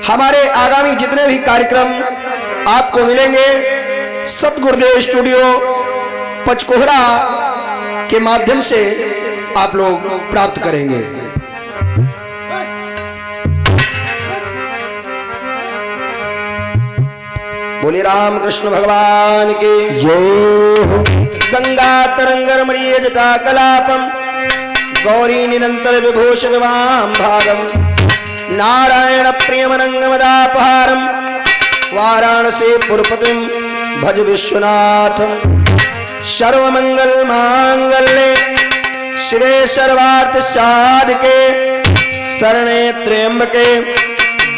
हमारे आगामी जितने भी कार्यक्रम आपको मिलेंगे सतगुरुदेव स्टूडियो पचकोहरा के माध्यम से आप लोग प्राप्त करेंगे। बोले राम कृष्ण भगवान की जय। गंगा तरंगरमणीय जटा कलापम गौरी निरंतर विभूषण वाम भागम नारायण प्रियमनंगमदापहारम वाराणसी पुरपतिम भज विश्वनाथम सर्वमंगल मांगल्ये शिवे सर्वार्थ साधके शरणे त्र्यंबके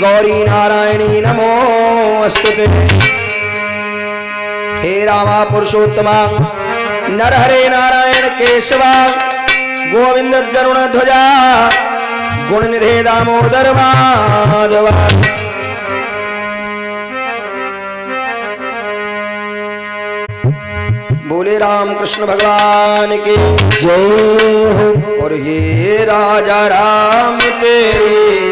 गौरी नारायणी नमोस्तुते। हे रामा पुरुषोत्तमा नरहरे नारायण केशवा गोविंद गरुण ध्वजा गुणनिधे दामोदर माधवा। बोले राम कृष्ण भगवान की जय। और हे राजा राम तेरी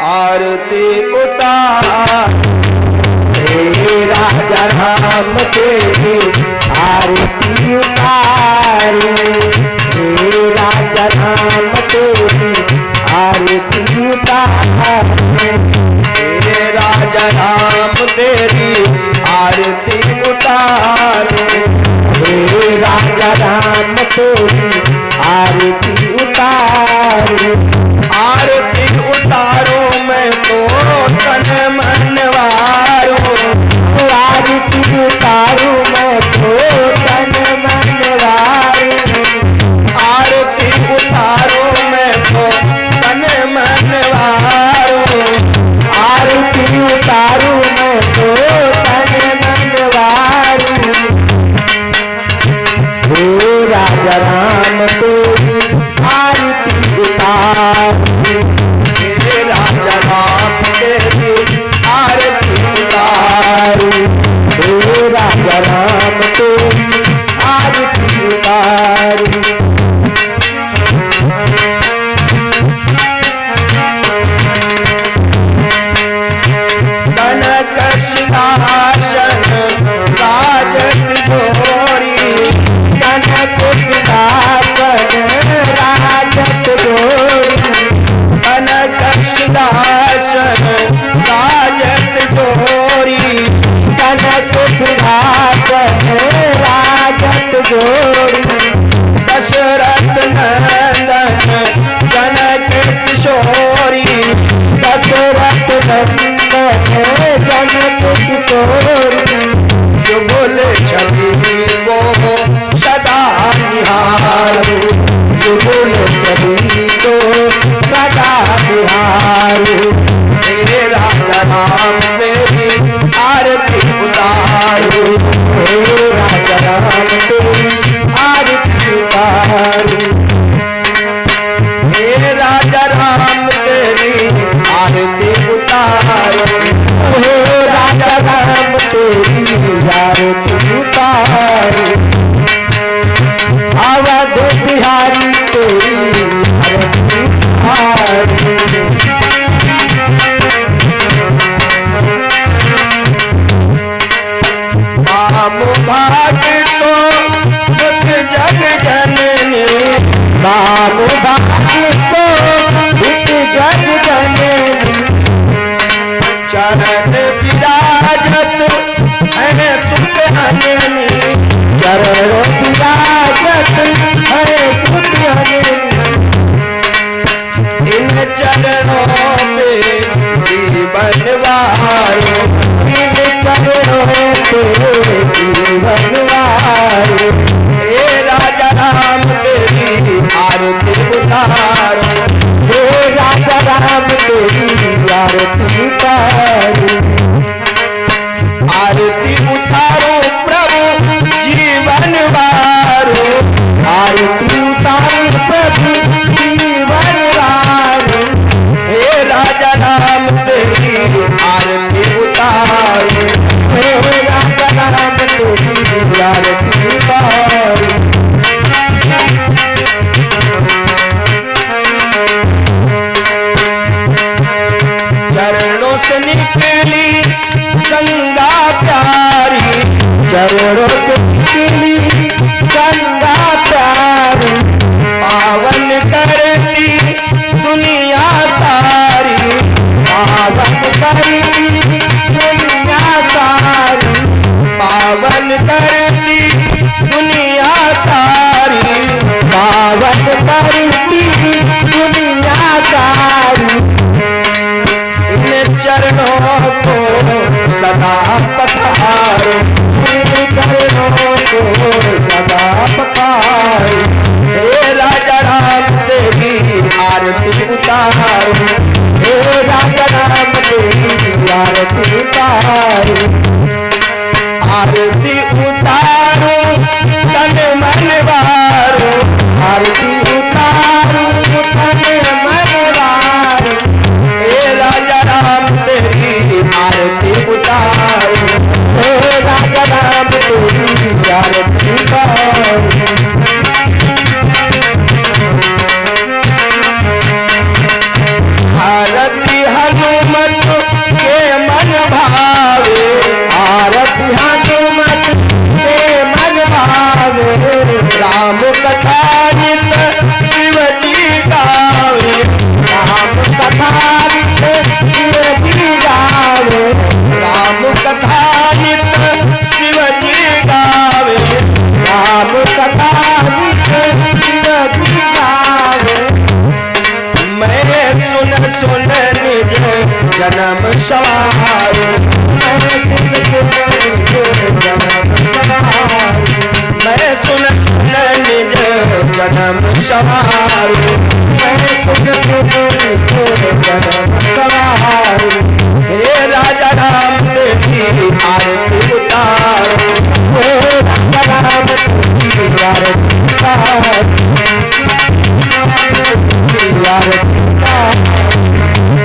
आरती उतार, हे राजा राम तेरी आरती उतार, हे राजा राम तेरी आरती उतार, हे राजा राम तेरी आरती उतार, हे राजा राम तेरी आरती उतारो। आरती उतारो मैं तो तन मन वारो, आरती उतारो मैं तो तन मन वारो, आरती उतारो मैं तो तन मन वारो, आरती उतारो मैं तो तन मन वारो। हे राजा राम तेरी आरती उतार, हे राजा राम तेरी आरती उतार, हे राजा राम तेरी आरती उतार। कनक सिंहासन राजत गोरी, कनक सिंहासन राजत गोरी, कनक सिंहासन राजत गोरी, कनक सिंहासन राजत गोरी। दशरथ नंदन जनक किशोरी, दशरथ नंदन जनक किशोरी। जुगल छवि को सदा निहारो, जुगल छवि को सदा निहारो। हे राजा राम तेरी आरती उतारो, हे राजा राम तेरी आरती उतारो, हे राजा राम तेरी आरती उतारो, हे राजा राम तेरी आरती उतारो। अवध बिहारी तेरी आरती उतारो। बाम भाग तो दुख जग जननी, बाम भाग सो दुख जग जननी। चरण विराजत है सुख हननी, चरण विराजत है सुख हननी। इन चरणों पे जीवन वारो, इन चरणों पे जीवन वारो। हे राजा राम तेरी आरती उतारो, हे राजा राम तेरी आरती उतारो। आरती उतारो प्रभु जीवन वारो, आरती उतारो प्रभु जीवन वारो। हे राजा राम तेरी आरती उतारो, हे राजा राम तेरी से निकली गंगा प्यारी, चरणों से निकली गंगा प्यारी, पावन करती दुनिया सारी, पावन करती दुनिया सारी, पावन करती दुनिया सारी, पावन करती दुनिया सारी। इन चरणों को सदा पखारो, इन चरणों को सदा पखारो, हे राजा राम तेरी आरती उतारो, हे राजा राम तेरी आरती उतारो, आरती उतारो तन मन वारो, आरती उतारो तन मन वारो, हे राजा राम तेरी आरती उतारो, हे राजा राम तेरी आरती उतारो। आरती हनुमत के मन भावे, आरती हनुमत के मन भावे, राम कथा नित शिव जी गावे, राम कथा नित शिव जी गावे, राम कथा नित शिव जी गावे, राम कथा नित शिव जी गावे। मैं सुन सुन निज जन्म सवारो, मैं सुन सुन निज जन्म सवारो, मैं सुन सुन निज जन्म सवारो, मैं सुन सुन निज जन्म सवारो, हे राजा राम तेरी आरती उतारो, हे राजा राम तेरी आरती उतारो,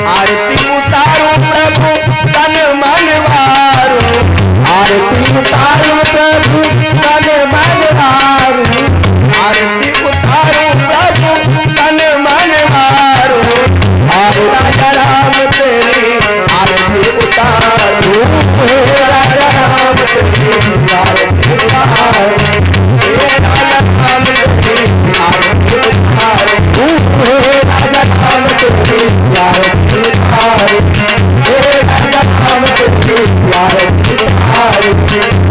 आरती उतारो प्रभु तन मन वारो, आरती उतारो प्रभु तन मन वारो, आरती उतारो प्रभु तन मन वारो, आरती राजा राम तेरी आरती उतारो, हे राजा राम तेरी आरती उतारो, हे राजा राम तेरी आरती उतारो, हे राजा राम तेरी आरती उतारो, हे राजा राम तेरी आरती उतारो,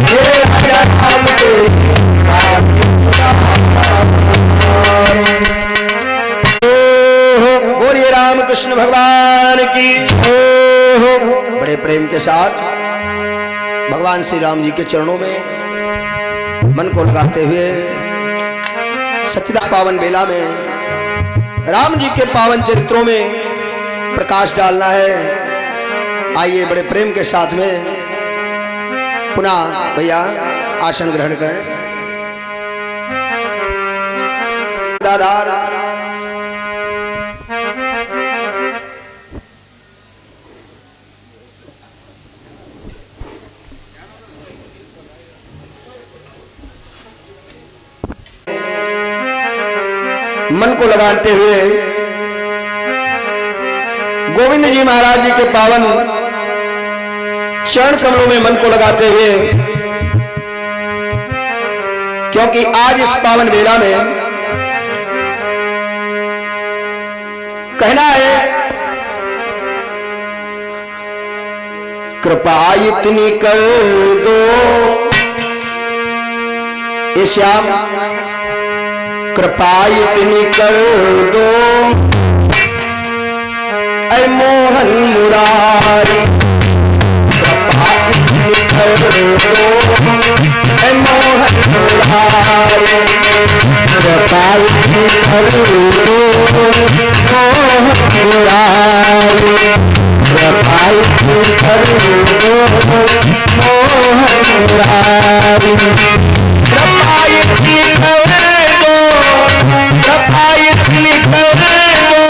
हे राजा राम तेरी आरती उतारो। बोलिए राम कृष्ण भगवान की जय। बड़े प्रेम के साथ भगवान श्री राम जी के चरणों में मन को लगाते हुए सच्चिदा पावन बेला में राम जी के पावन चरित्रों में प्रकाश डालना है। आइए बड़े प्रेम के साथ में पुनः भैया आसन ग्रहण करें। दादा मन को लगाते हुए गोविंद जी महाराज जी के पावन चरण कमलों में मन को लगाते हुए, क्योंकि आज इस पावन बेला में कहना है कृपा इतनी कर दो ये श्याम, कृपा इतनी कर दो ऐ मोहन मुरारी, कृपा इतनी कर दो ऐ मोहन मुरारी, कृपा इतनी कर दो मोहन मुरारी, कृपा इतनी कर दो मोहन मुरारी, कृपा इतनी कर दो, कृपा इतनी कर दो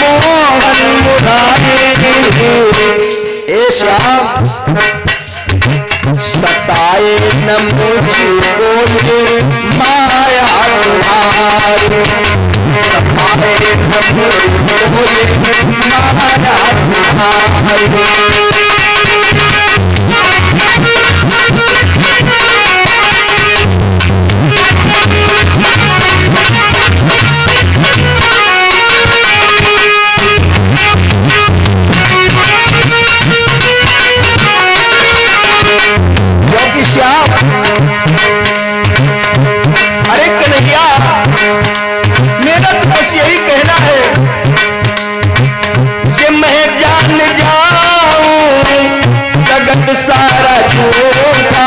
मोहन मुरारी। ए श्याम सताए न मुझको ये माया तुम्हारी, सताए न मुझको ये माया तुम्हारी, जान जाऊं जगत सारा झूठा,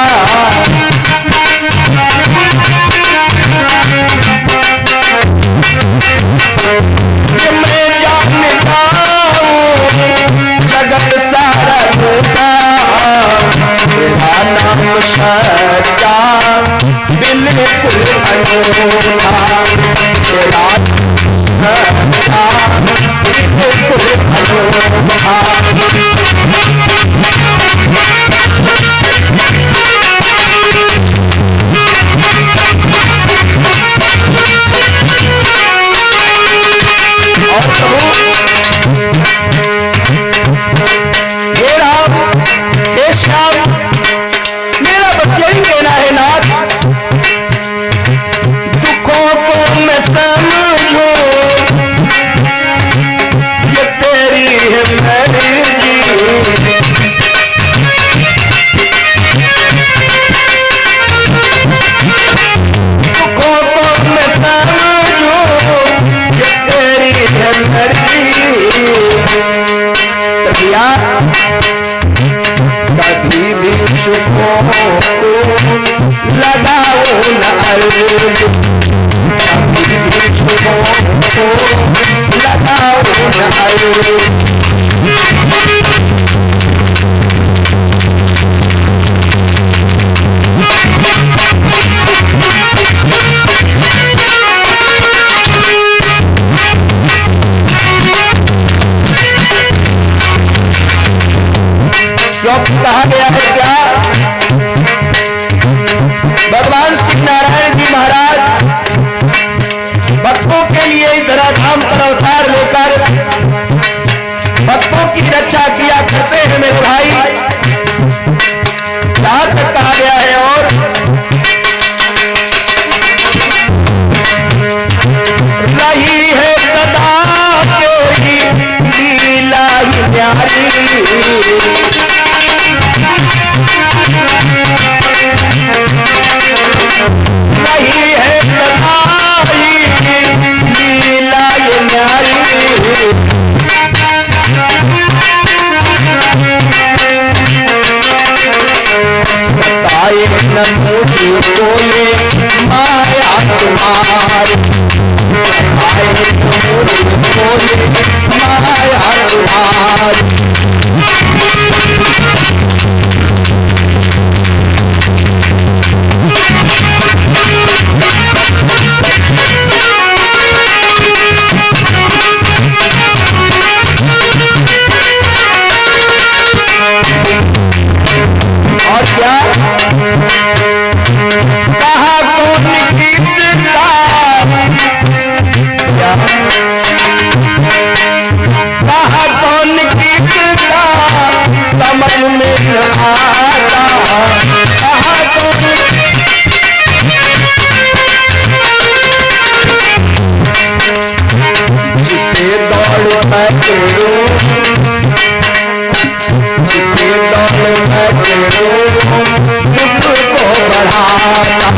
मैं जान जाऊं जगत सारा झूठा, तेरा नाम सच्चा बिल्कुल अनूठा, तेरा सच्चा बिल्कुल अनूठा। और कहूं हे राम हे श्याम, मेरा बस यही कहना है नाथ, दुखों को मैं समझूं ये तेरी है मर्जी, दुखों को मैं समझूं ये तेरी है मर्जी। तबिया कभी भी सुखों को लगाओ न अर्ज, कभी भी सुखों को लगाओ न अर्ज। कहा गया है क्या, भगवान श्री नारायण जी महाराज भक्तों के लिए इस धराधाम पर अवतार लेकर भक्तों की रक्षा किया करते हैं मेरे भाई। यहां तक कहा गया है और रही है सदा तेरी लीला ही प्यारी, नहीं है सदा लीला ये न्यारी, सताए न मुझको ये माया तुम्हारी, सताए न मुझको ये माया तुम्हारी। और क्या कहा कौन किसका, कहा कौन किसका समझ में न आता, कहा कौन जिसे दौड़ पकड़ो, जिसे दौड़ पकड़ो दुख को बढ़ाता,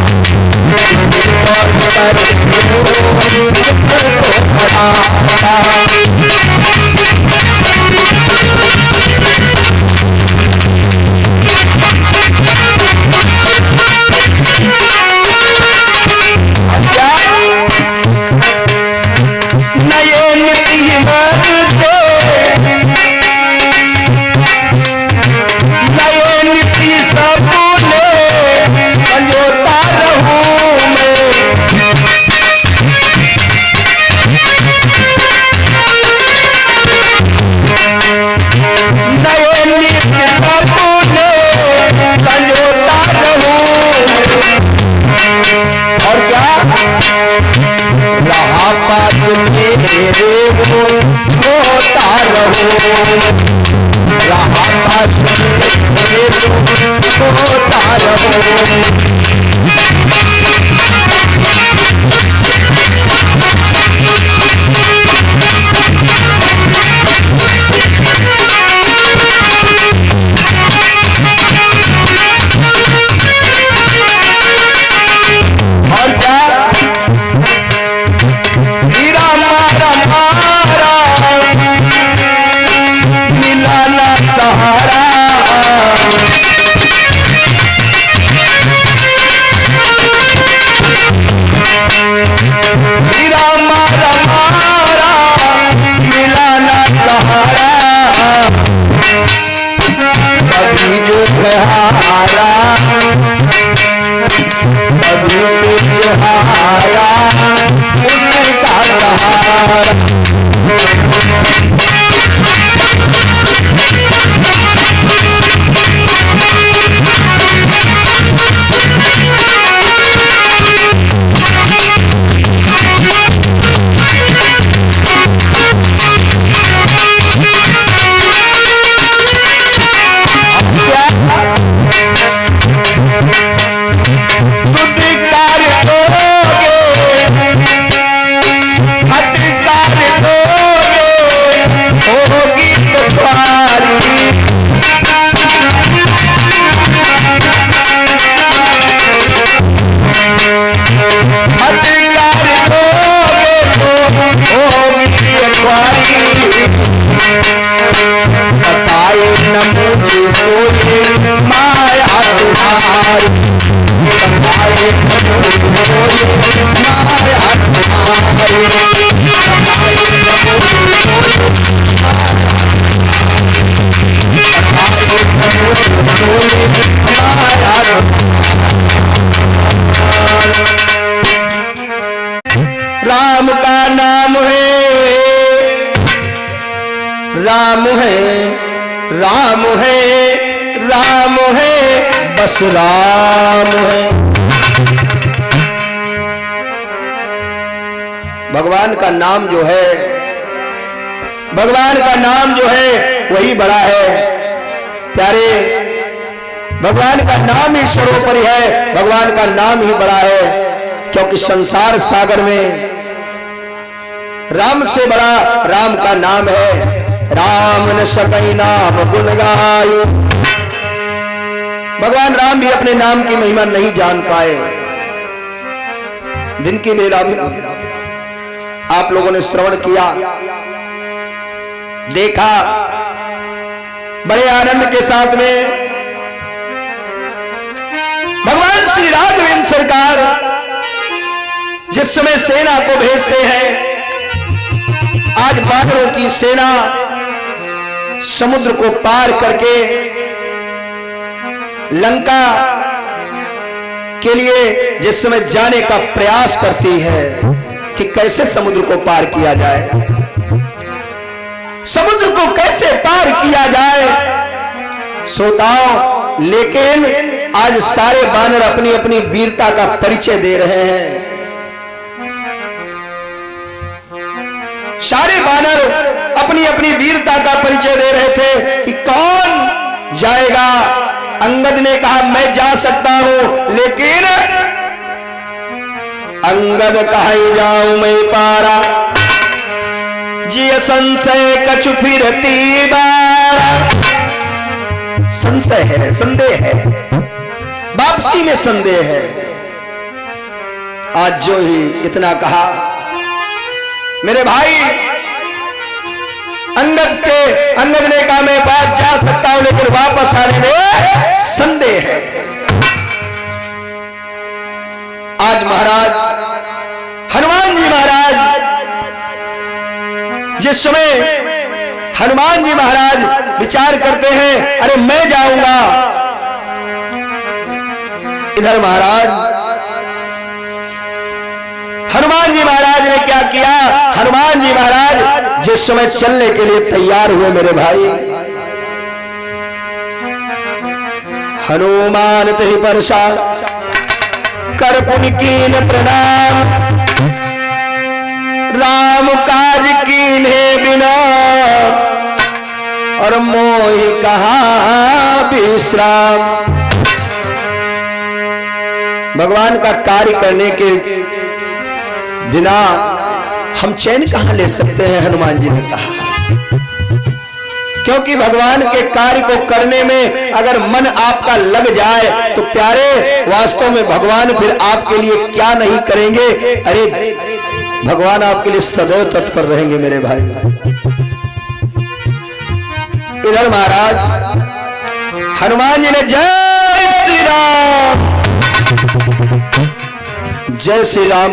जिसे दौड़ पकड़ो दुख को बढ़ाता। सहारा। राम हमारा मिला ना सहारा, सभी जो हारा, सभी से जो हारा उसका सहारा। सताए न मुझे कोई माया तुम्हारी, सताए न मुझे कोई माया तुम्हारी, सताए न मुझे कोई माया राम का नाम है, राम है, राम है, राम है, बस राम है। भगवान का नाम जो है, भगवान का नाम जो है वही बड़ा है प्यारे। भगवान का नाम ही सर्वोपरि है, भगवान का नाम ही बड़ा है, क्योंकि संसार सागर में राम से बड़ा राम का नाम है। राम न सकई नाम गुण गायो, भगवान राम भी अपने नाम की महिमा नहीं जान पाए। दिन की बेला में आप लोगों ने श्रवण किया, देखा, बड़े आनंद के साथ में भगवान श्री राघवेंद्र सरकार जिस समय सेना को भेजते हैं, आज बानरों की सेना समुद्र को पार करके लंका के लिए जिस समय जाने का प्रयास करती है कि कैसे समुद्र को पार किया जाए, समुद्र को कैसे पार किया जाए श्रोताओं। लेकिन आज सारे बानर अपनी अपनी वीरता का परिचय दे रहे हैं। सारे बानर अपनी अपनी वीरता का परिचय दे रहे थे कि कौन जाएगा। अंगद ने कहा मैं जा सकता हूं, लेकिन अंगद कहे जाऊं मैं पारा, जी संशय कछु फिरती बारा। संशय है, संदेह है, वापसी में संदेह है। आज जो ही इतना कहा मेरे भाई, अंगद ने कहा मैं बात जा सकता हूं, लेकिन वापस आने में संदेह है। आज महाराज हनुमान जी महाराज, जिस समय हनुमान जी महाराज विचार करते हैं अरे मैं जाऊंगा, इधर महाराज हनुमान जी महाराज ने क्या किया। हनुमान जी महाराज जिस समय चलने के लिए तैयार हुए मेरे भाई, हनुमान ते परसा कर पुनि कीन प्रणाम, राम काज कीन्हे बिना और मोहि कहा विश्राम। भगवान का कार्य करने के बिना हम चैन कहां ले सकते हैं, हनुमान जी ने कहा। क्योंकि भगवान के कार्य को करने में अगर मन आपका लग जाए तो प्यारे, वास्तव में भगवान फिर आपके लिए क्या नहीं करेंगे। अरे भगवान आपके लिए सदैव तत्पर रहेंगे मेरे भाई। इधर महाराज हनुमान जी ने जय श्री राम, जय श्री राम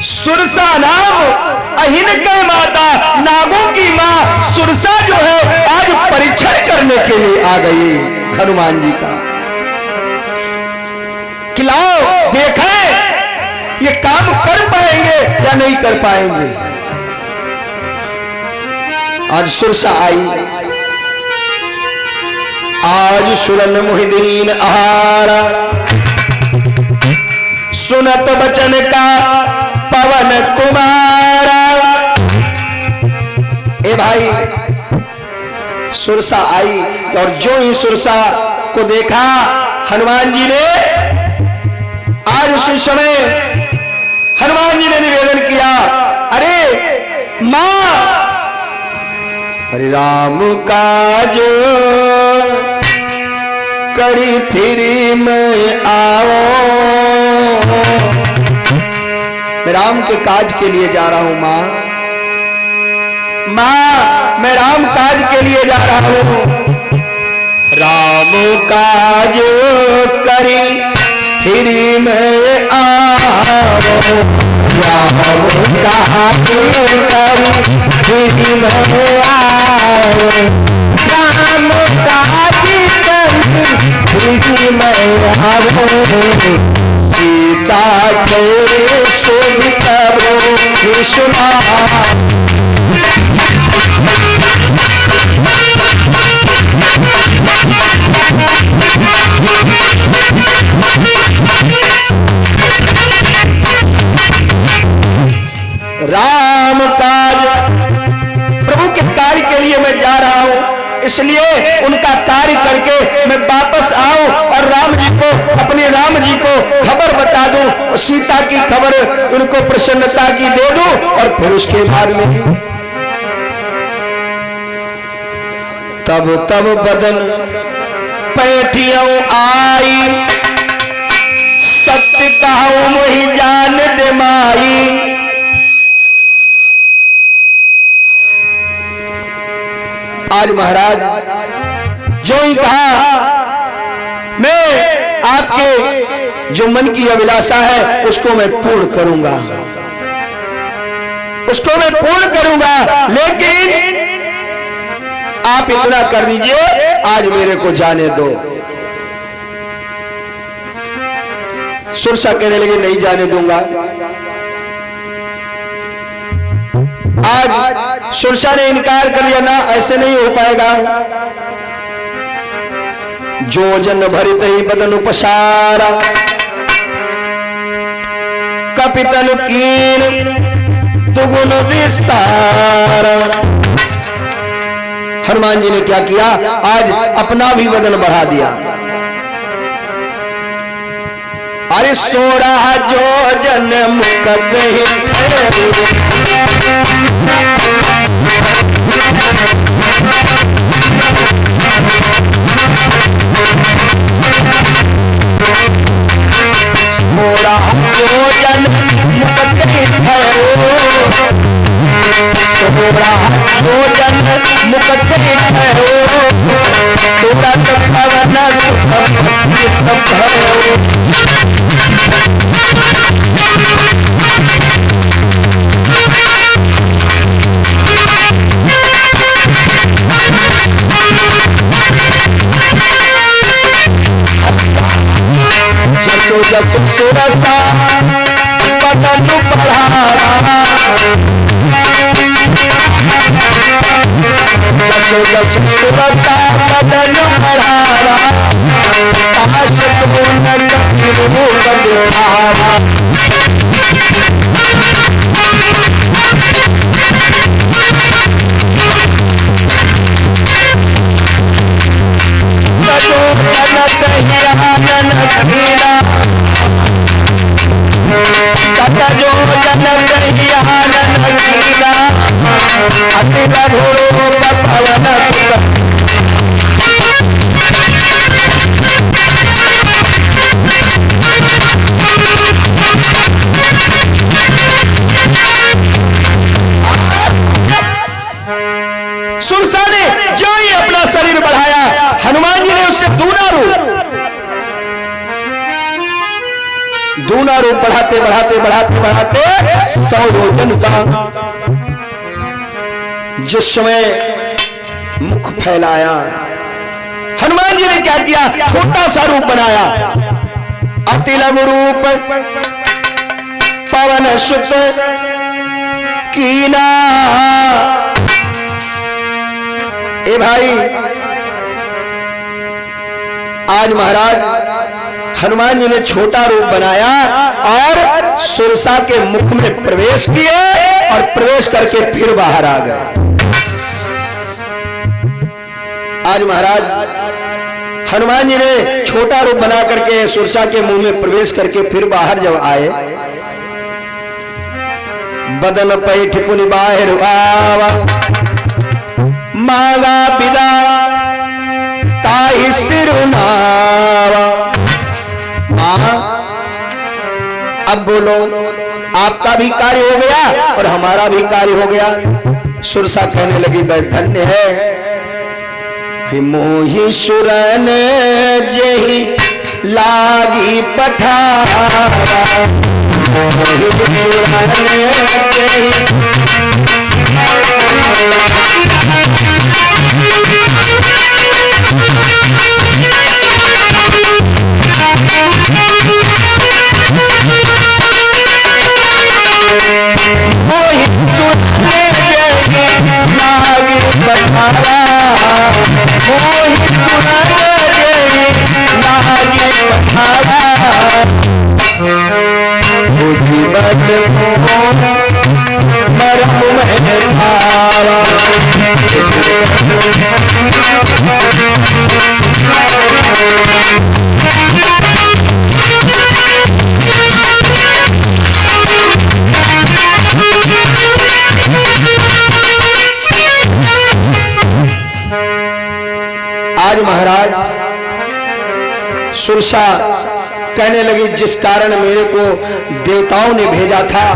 सुरसा नाम अहिन के माता, नागों की मां सुरसा जो है आज परीक्षण करने के लिए आ गई हनुमान जी का कि लाओ देखें ये काम कर पाएंगे या नहीं कर पाएंगे। आज सुरसा आई, आज सुरन मुहिदीन आहारा, सुनत बचन का पवन कुमारा। ए भाई सुरसा आई और जो ही सुरसा को देखा हनुमान जी ने, आज उसी समय हनुमान जी ने निवेदन किया, अरे मां, अरे राम काज करी फिरी मैं आओ, मैं राम के काज के लिए जा रहा हूं मां, मां मैं राम काज के लिए जा रहा हूं। राम काज करी फिरी मैं आओ, राम काज करी फिरी मैं आओ, राम काज करी फिरी मैं आओ, सीता के शुभ करो कृष्णा। राम काज, प्रभु के कार्य के लिए मैं जा रहा हूं, इसलिए उनका कार्य करके मैं वापस आऊं और राम जी को, अपने राम जी को खबर बता दूं, सीता की खबर उनको प्रसन्नता की दे दूं और फिर उसके बाद में तब बदन पैठियों आई, सत्य कहूं मोहि जान दे माई। आज महाराज जो ही कहा, मैं आपके जो मन की अभिलाषा है उसको मैं पूर्ण करूंगा, उसको मैं पूर्ण करूंगा, लेकिन आप इतना कर दीजिए, आज मेरे को जाने दो। सुरसा कहने लगे नहीं जाने दूंगा। आज सुरसा ने इनकार कर दिया, ना ऐसे नहीं हो पाएगा। जो जन भरित ही बदन उपसारा, कपितन कीन दुगुन विस्तार। हनुमान जी ने क्या किया, आज अपना भी वजन बढ़ा दिया। अरे 16 जो जन मुकद जन मुकद जन मुकद तुरंत पवन जसो जसो सुरता बदन बढ़ारा, जसो जसो सुरता बदन बढ़ारा, आशिक न कभी वो बंधारा। कही आनंद कीना अति लघु रूप पवन सुत सुरसा ने जो ही अपना शरीर बढ़ाया, हनुमान जी ने उससे दूना रूप बढ़ाते बढ़ाते बढ़ाते बढ़ाते 100 योजन का जिस समय मुख फैलाया, हनुमान जी ने क्या किया, छोटा सा रूप बनाया। अति लघु रूप पवन सुत कीना। ए भाई, आज महाराज हनुमान जी ने छोटा रूप बनाया और सुरसा के मुख में प्रवेश किए और प्रवेश करके फिर बाहर आ गए। आज महाराज हनुमान जी ने छोटा रूप बना करके सुरसा के मुंह में प्रवेश करके फिर बाहर जब आए, बदन पैठ पुनि बाहर आवा, मांगा विदा ताहि सिरुनावा। अब बोलो, आपका भी कार्य हो गया और हमारा भी कार्य हो गया। सुरसा कहने लगी, वह धन्य है मोहि सुरन जेहि लागी पठारा, मोहि सुरन जेहि आज महाराज सुरसा कहने लगी, जिस कारण मेरे को देवताओं ने भेजा था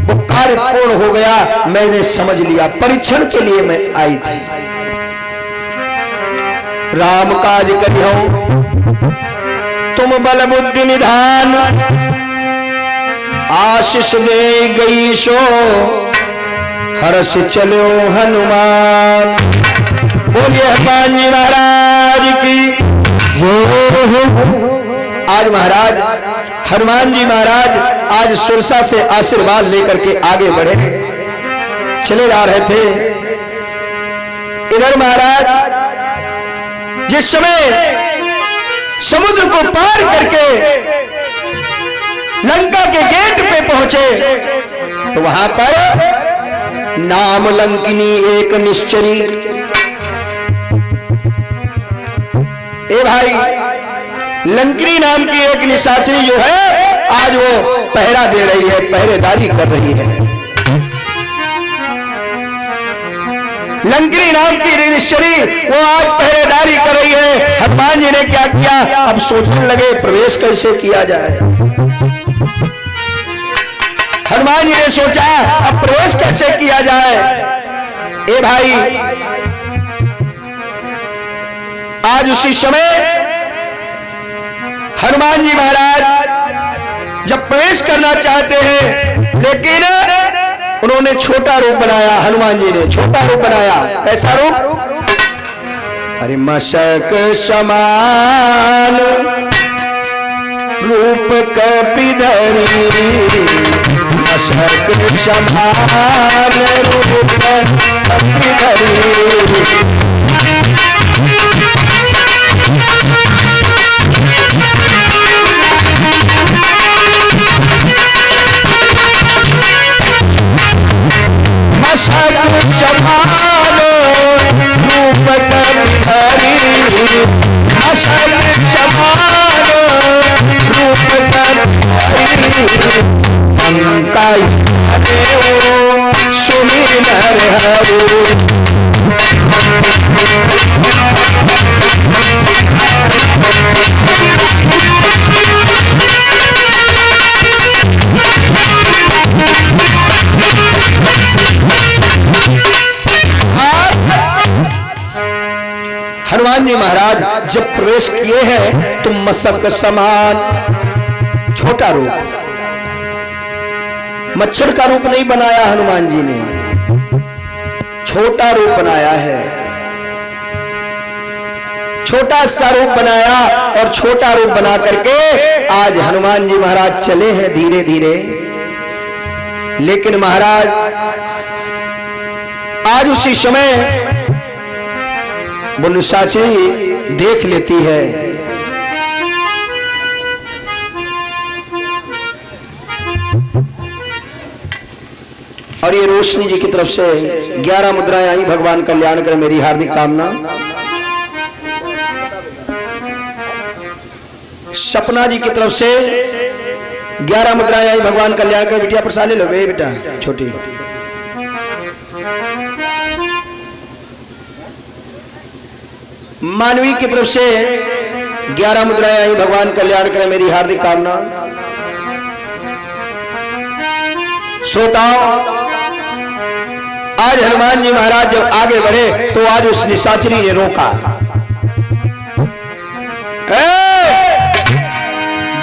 वो कार्य पूर्ण हो गया, मैंने समझ लिया, परीक्षण के लिए मैं आई थी। राम काज करियो तुम बल बुद्धि निधान, आशीष दे गई सो हर्ष चलो हनुमान। बोलिए हनुमान जी महाराज की जय। आज महाराज हनुमान जी महाराज आज सुरसा से आशीर्वाद लेकर के आगे बढ़े, चले जा रहे थे। इधर महाराज जिस समय समुद्र को पार करके लंका के गेट पे पहुंचे तो वहां पर नाम लंकिनी एक निश्चरी। ए भाई, लंकिनी नाम की एक निशाचरी जो है आज वो पहरा दे रही है, पहरेदारी कर रही है। लंकिनी नाम की निश्चरी वो आज पहरेदारी कर रही है। हनुमान जी ने क्या किया, अब सोचने लगे प्रवेश कैसे किया जाए। हनुमान जी ने सोचा अब प्रवेश कैसे किया जाए। ए भाई, आज उसी समय हनुमान जी महाराज जब प्रवेश करना चाहते हैं, लेकिन उन्होंने छोटा रूप बनाया। हनुमान जी ने छोटा रूप बनाया। कैसा रूप? अरे मशक समान रूप कपिधरी, मशक समान रूप कपिधरी। मशक समान रूप कपिधरी, मशक समान रूप कपिधरी। लंका हरे हरे। हनुमान जी महाराज जब प्रवेश किए हैं तो मस्तक समान छोटा रूप, मच्छर का रूप नहीं बनाया हनुमान जी ने, छोटा रूप बनाया है, छोटा सा रूप बनाया और छोटा रूप बना करके आज हनुमान जी महाराज चले हैं धीरे धीरे। लेकिन महाराज आज उसी समय वो निशाचरी देख लेती है। और ये रोशनी जी की तरफ से 11 मुद्राएं आई। भगवान कल्याण करे मेरी हार्दिक कामना। सपना जी की तरफ से 11 मुद्राएं आई। भगवान कल्याण करे। बिटिया प्रसाद ले लो बे बेटा छोटी। मानवी की तरफ से 11 मुद्राएं आई। भगवान कल्याण करे मेरी हार्दिक कामना। श्रोताओं, आज हनुमान जी महाराज जब आगे बढ़े तो आज उस निशाचरी ने रोका।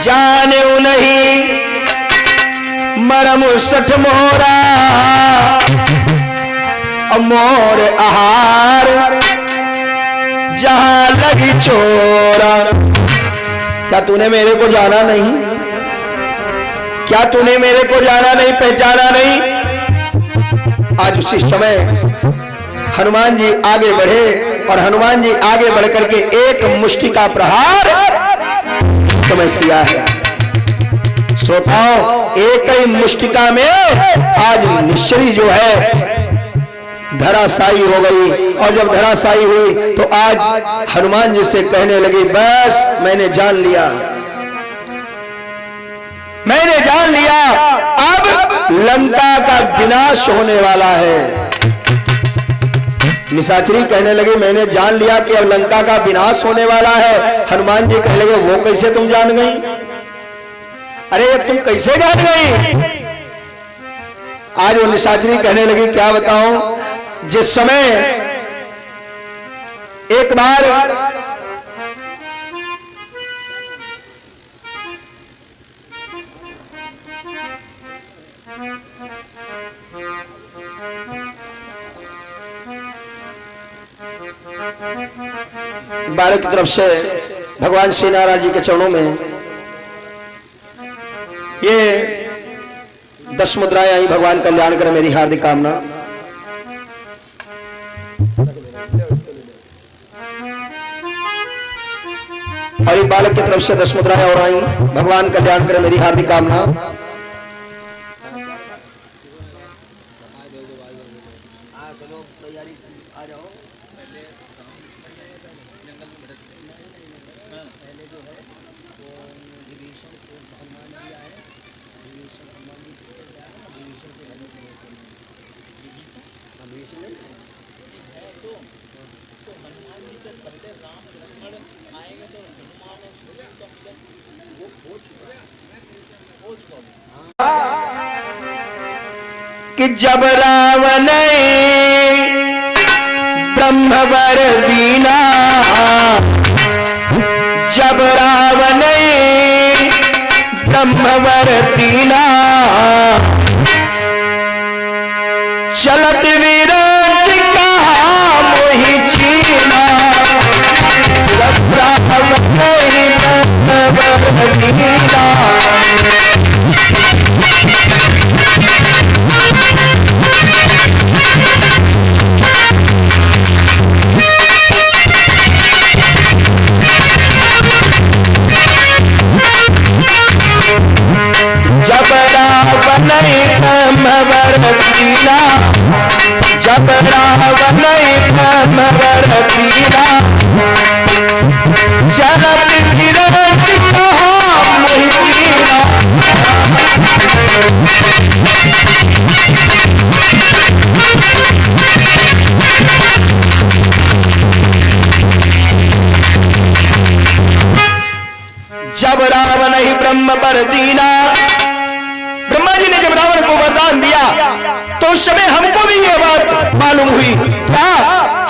जाने नहीं मरम सठ मोरा मोर आहार जहां लगी चोरा। क्या तूने मेरे को जाना नहीं? क्या तूने मेरे को जाना नहीं, पहचाना नहीं? आज उसी समय हनुमान जी आगे बढ़े और हनुमान जी आगे बढ़ करके एक मुष्टि का प्रहार समय किया है। श्रोताओं, एक ही मुष्टिका में आज निश्चरी जो है धराशायी हो गई। और जब धराशायी हुई तो आज हनुमान जी से कहने लगी, बस मैंने जान लिया, मैंने जान लिया, अब लंका का विनाश होने वाला है। निशाचरी कहने लगी, मैंने जान लिया कि अब लंका का विनाश होने वाला है। हनुमान जी कहने लगे, वो कैसे तुम जान गई? अरे तुम कैसे जान गई? आज वो निशाचरी कहने लगी, क्या बताऊं, जिस समय एक बार बालक की तरफ से भगवान श्री नारायण जी के चरणों में ये 10 मुद्राएं आई। भगवान कल्याण करे मेरी हार्दिक कामना। और एक बालक की तरफ से 10 मुद्राएं और आई। भगवान कल्याण करे मेरी हार्दिक कामना। कि जब रावण ब्रह्मवर दीना, जब रावण ब्रह्मवर दीना, चलत विराट कहा मोहि चीना। जब रावण ब्रह्मवर दीना, जब रावण ब्रह्मवर दीना, जब रावण ब्रह्मवर दीना, चलत विराट कहा मोहि चीना। ब्रह्म वर दीना। ब्रह्मा जी ने जब रावण को वरदान दिया तो उस समय हमको भी ये बात मालूम हुई, क्या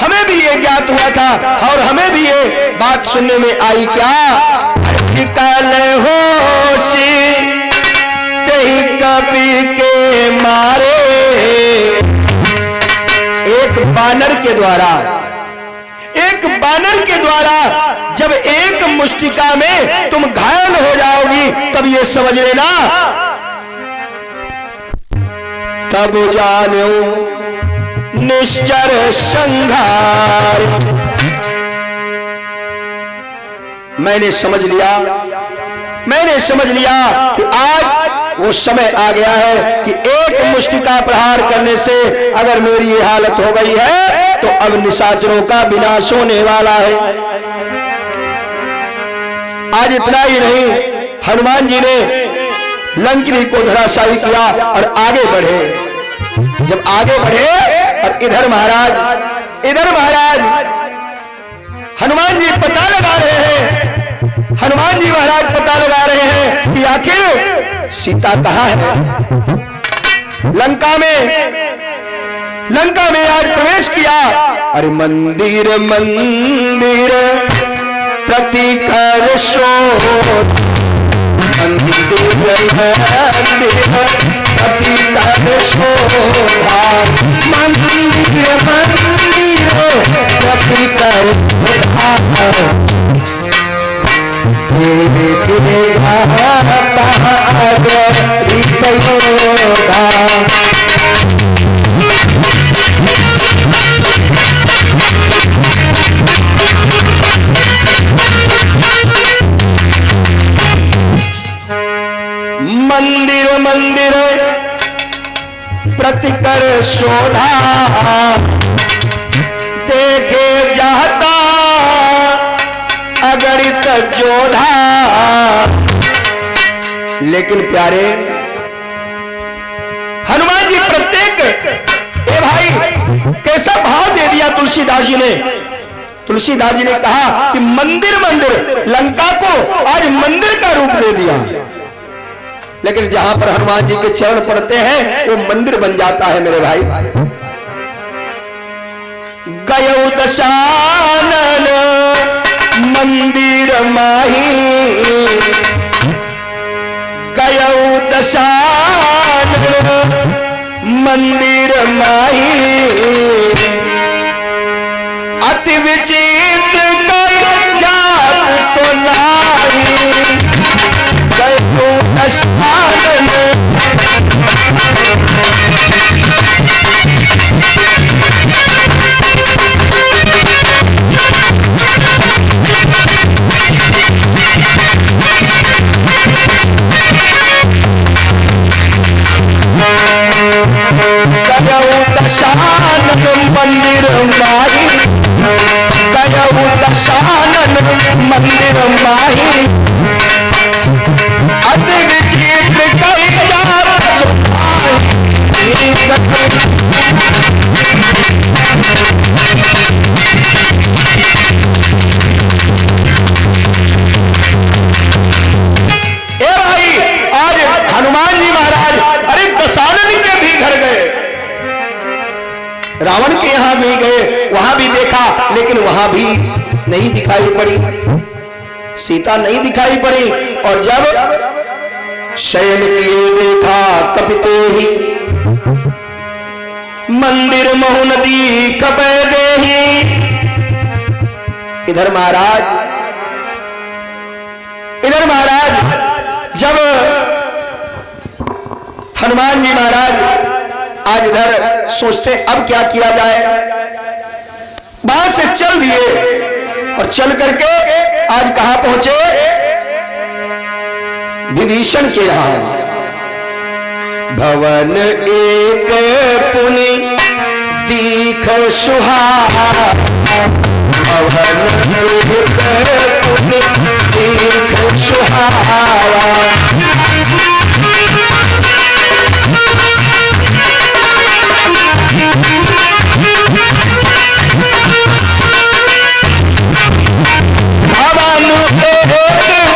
हमें भी ये ज्ञात हुआ था और हमें भी ये बात सुनने में आई, क्या निकाल होशी कहीं कपी के मारे। एक बानर के द्वारा जब एक मुष्टिका में तुम घायल हो जाओगी तब ये समझ लेना, तब जानो निश्चर संघार। मैंने समझ लिया कि आज वो समय आ गया है कि एक मुष्टिका प्रहार करने से अगर मेरी ये हालत हो गई है तो अब निशाचरों का विनाश होने वाला है। आज इतना ही नहीं, हनुमान जी ने लंकिनी को धराशायी किया और आगे बढ़े। जब आगे बढ़े और इधर महाराज हनुमान जी पता लगा रहे हैं, पता लगा रहे हैं कि आखिर सीता कहाँ है। लंका में आज प्रवेश किया। अरे मंदिर प्रतिकर शोध, मंदिर प्रतिकर शोधा, मंदिर प्रतिकर शोधा। मंदिर प्रतिकर शोधा, देखे जाता अगणित जोधा। लेकिन प्यारे हनुमान जी प्रत्येक, ए भाई कैसा भाव दे दिया तुलसीदास जी ने कहा कि मंदिर लंका को आज मंदिर का रूप दे दिया। लेकिन जहां पर हनुमान जी के चरण पड़ते हैं वो मंदिर बन जाता है मेरे भाई। गयो दशानन मंदिर माही, गयो दशानन मंदिर माही। अति विचित्र कई जात सुनाई, गयो दशानन। दशानन मंदिर माही, गयो दशानन मंदिर माही। अति विचित्र कई जात सुनाई। ए भाई आज हनुमान जी महाराज अरे दशानन के भी घर गए, रावण के यहां भी गए, वहां भी देखा लेकिन वहां भी नहीं दिखाई पड़ी, सीता नहीं दिखाई पड़ी। और जब शयन किए देखा कपिते ही, मंदिर मोह नदी कपे देही। इधर महाराज जब हनुमान जी महाराज आज इधर सोचते अब क्या किया जाए, बाहर से चल दिए और चल करके आज कहां पहुंचे, विभीषण के यहां। भवन एक पुनि दीख सुहावा, भवन एक पुनि दीख सुहावा। भवन एक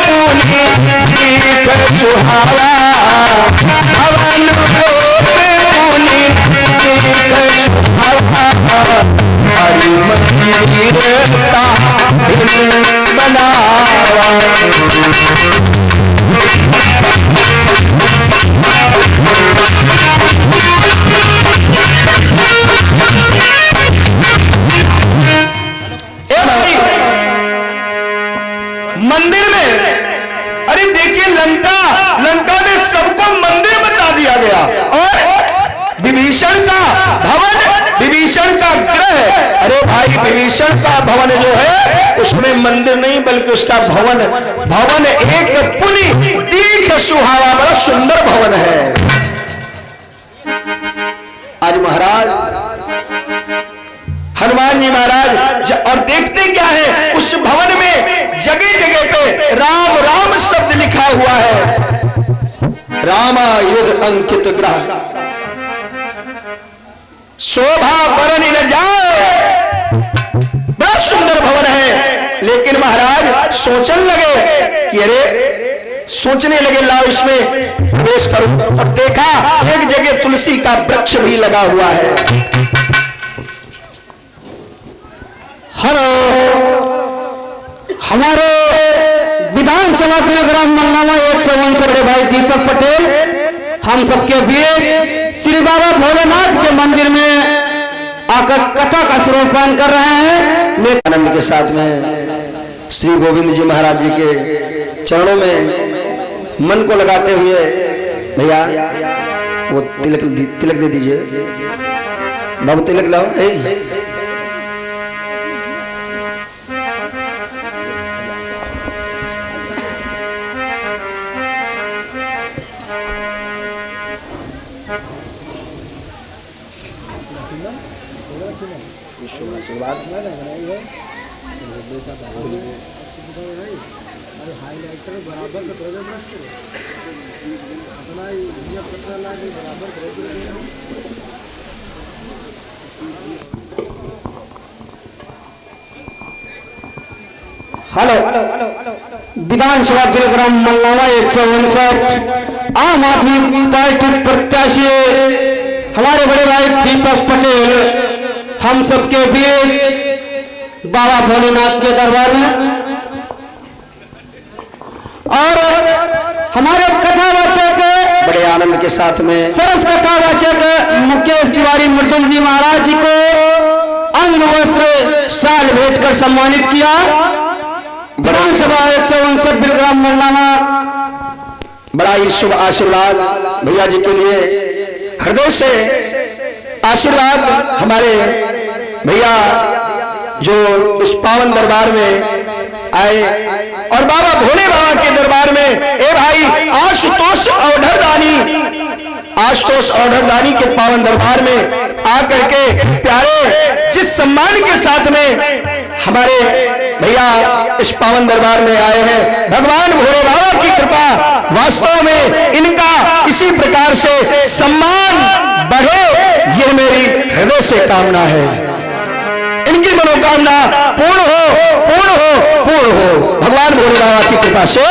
पुनि दीख विभीषण का भवन जो है उसमें मंदिर नहीं बल्कि उसका भवन एक पुनि दीख सुहावा, बड़ा सुंदर भवन है। आज महाराज हनुमान जी महाराज और देखते क्या है, उस भवन में जगह जगह पे राम राम शब्द लिखा हुआ है। रामायुध अंकित ग्रह शोभा बरन न जाए, बड़ा सुंदर भवन है। लेकिन महाराज सोचने लगे कि अरे सोचने लगे लाओ इसमें प्रवेश करूं, और देखा एक जगह तुलसी का वृक्ष भी लगा हुआ है। हेलो, हमारे विधानसभा ग्राम मलनामा 159 बड़े भाई दीपक पटेल हम सबके बीच श्री बाबा भोलेनाथ के मंदिर में आकर कथा का स्वरूपान कर रहे हैं। मैं आनंद के साथ में श्री गोविंद जी महाराज जी के चरणों में मन को लगाते हुए, भैया वो तिलक दे दीजिए, बाबू तिलक लाओ। हेलो, विधानसभा ग्राम मलनामा 159 आम आदमी पार्टी प्रत्याशी हमारे बड़े भाई दीपक पटेल हम सबके बीच बाबा भोलेनाथ के दरबार में, और हमारे कथावाचक बड़े आनंद के साथ में सरस कथावाचक मुकेश तिवारी मृदुल जी महाराज जी को अंग वस्त्र शाल भेंट कर सम्मानित किया। विधानसभा 159 बिलग्राम मलनामा बड़ा ही शुभ आशीर्वाद भैया जी के लिए, हृदय से आशीर्वाद हमारे भैया जो इस पावन दरबार में आए और बाबा भोले बाबा के दरबार में। ए भाई आशुतोष औढ़रदानी के पावन दरबार में आकर के प्यारे जिस सम्मान के साथ में हमारे भैया इस पावन दरबार में आए हैं, भगवान भोले बाबा की कृपा, वास्तव में इनका इसी प्रकार से सम्मान बढ़े, यह मेरी हृदय से कामना है। इनकी मनोकामना पूर्ण हो भगवान भोले बाबा की कृपा से।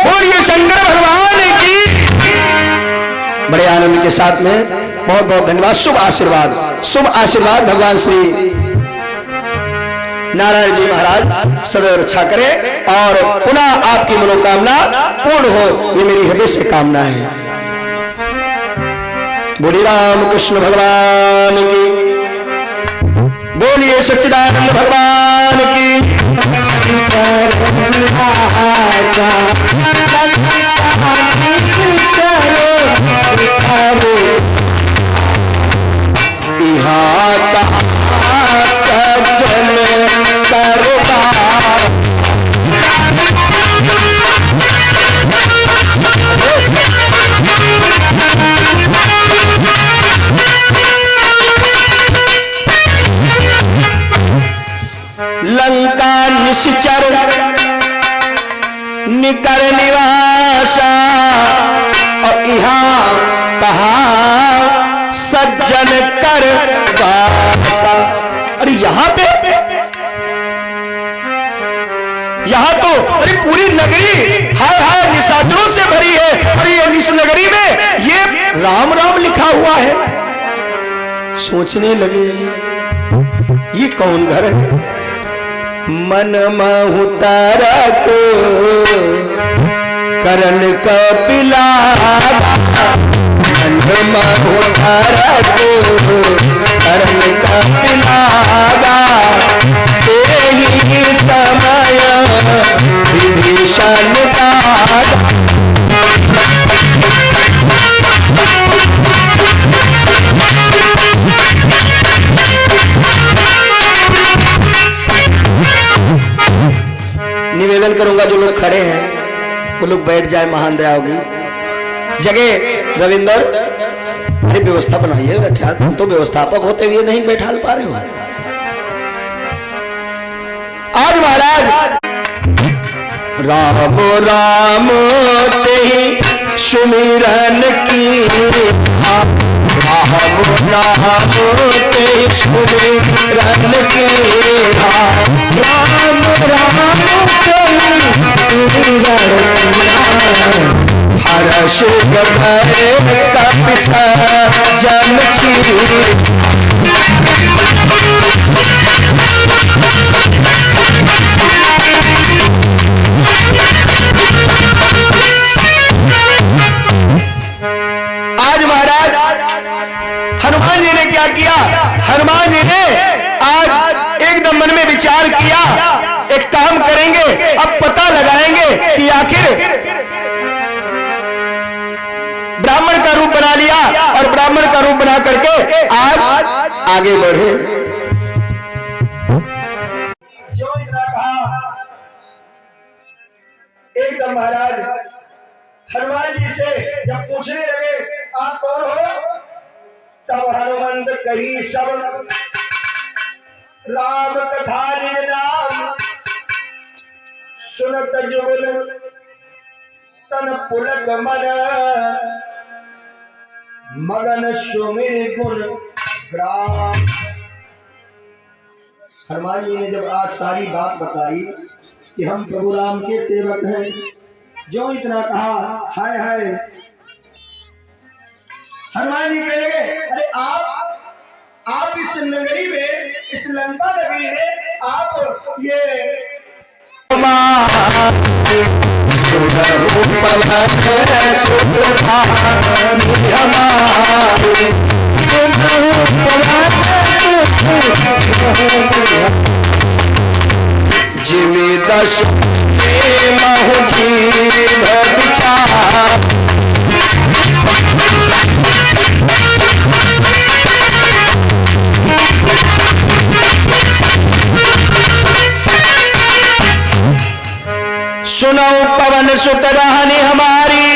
बोलिए शंकर भगवान की। बड़े आनंद के साथ में बहुत बहुत धन्यवाद। शुभ आशीर्वाद भगवान श्री नारायण जी महाराज सदैव रक्षा करें और पुनः आपकी मनोकामना पूर्ण हो, ये मेरी हृदय से कामना है। बोलिए राम कृष्ण भगवान की, बोलिए सच्चिदानंद भगवान की। सज्जन करतार लंका निश्चर निकर निवासा, और यहाँ कहा सज्जन कर वासा। अरे यहाँ तो अरे पूरी नगरी हाय हाय निशाचरों से भरी है, और ये निश नगरी में ये राम राम लिखा हुआ है। सोचने लगे ये कौन घर है। मन महु तारा को करण कपिला, मन महु तारा को करण कपिला, तेहि समय विभीषण का। निवेदन करूंगा जो लोग खड़े हैं वो लोग बैठ जाए, महान दया होगी। जगह रविंदर, अरे व्यवस्था बनाइए, क्या तुम तो व्यवस्थापक होते हुए नहीं बैठा पा रहे हो। आज महाराज राम राम ते सुमिरन की, राम राम ते सुमिरन की, राम राम ते सुमिरन की, हर्ष भय कपि सजन की। आज महाराज हनुमान जी ने क्या किया? हनुमान जी ने आज एकदम मन में विचार किया, एक काम करेंगे, अब पता लगाएंगे कि आखिर ब्राह्मण का रूप बना लिया और ब्राह्मण का रूप बना करके आज आगे बढ़े। जो इतना कहा, एकदम महाराज हनुमान जी से जब पूछने लगे आप कौन हो, तब हनुमंत कही सब राम कथा निज नाम, सुनत जुगल तन पुलक मन, मगन सुमिर गुण ग्राम। हनुमान जी ने जब आज सारी बात बताई कि हम प्रभु राम के सेवक हैं, जो इतना कहा, हाय हाय, हनुमान जी कह लगे अरे आप इस नगरी में, इस लंका नगरी में आप ये जिमी दश महु जीव विचार, सुनो पवन सुत रहनी हमारी,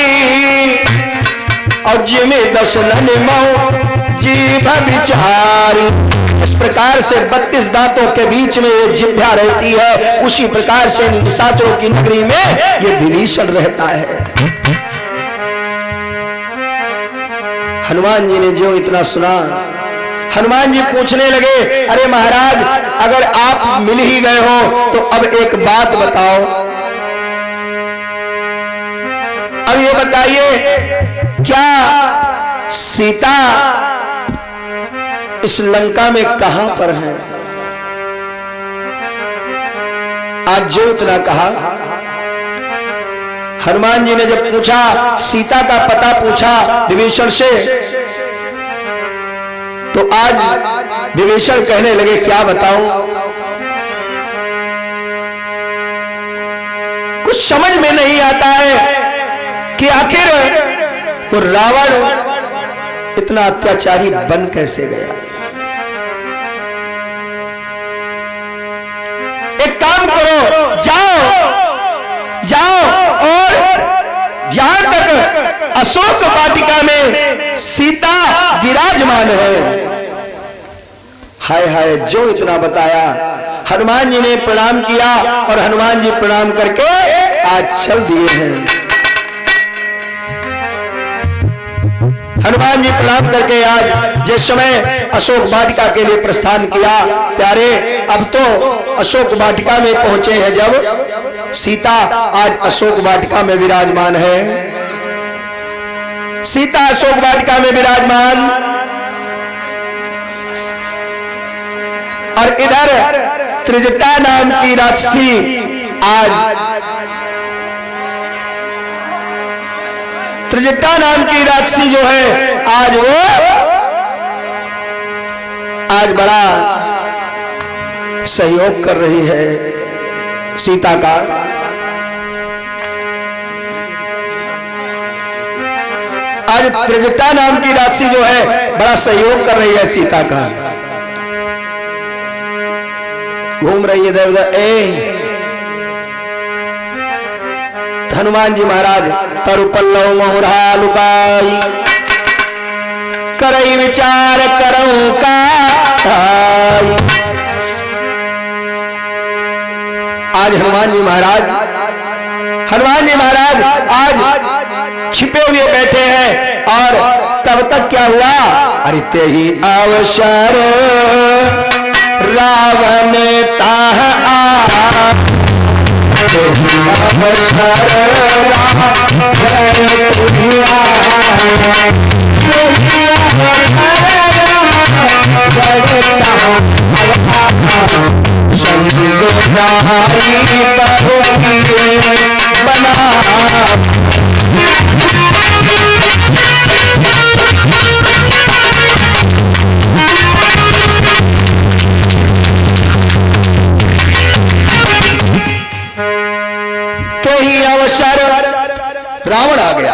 और जिमी दशनन महु जीव विचारी। इस प्रकार से 32 दांतों के बीच में ये जिह्वा रहती है, उसी प्रकार से निशाचरों की नगरी में ये विभीषण रहता है। हनुमान जी ने जो इतना सुना, हनुमान जी पूछने लगे अरे महाराज अगर आप मिल ही गए हो तो अब एक बात बताओ, अब ये बताइए क्या सीता इस लंका में कहां पर है? आज जो इतना कहा, हनुमान जी ने जब पूछा, सीता का पता पूछा विभीषण से, तो आज विभीषण कहने लगे क्या बताऊं, कुछ समझ में नहीं आता है कि आखिर वो रावण इतना अत्याचारी बन कैसे गया। एक काम करो, जाओ और यहां तक अशोक वाटिका में सीता विराजमान है। हाय हाय, जो इतना बताया, हनुमान जी ने प्रणाम किया और हनुमान जी प्रणाम करके आज चल दिए हैं। हनुमान जी प्रणाम करके आज जिस समय अशोक वाटिका के लिए प्रस्थान किया, प्यारे अब तो अशोक वाटिका में पहुंचे हैं, जब सीता आज अशोक वाटिका में विराजमान है। सीता अशोक वाटिका में विराजमान, और इधर त्रिजटा नाम की राक्षसी आज, त्रिजटा नाम की राक्षसी जो है आज वो आज बड़ा सहयोग कर रही है सीता का। आज त्रिजटा नाम की राक्षसी जो है बड़ा सहयोग कर रही है सीता का, घूम रही है इधर उधर। हनुमान जी महाराज तरु पल्लव मोहरा लुकाई, करई विचार करऊं का भाई। आज हनुमान जी महाराज आज छिपे हुए बैठे हैं और तब तक क्या हुआ, अरे ते ही अवसर रावण ताह आ, ते ही अवसर बना के ही अवसर रावण आ गया।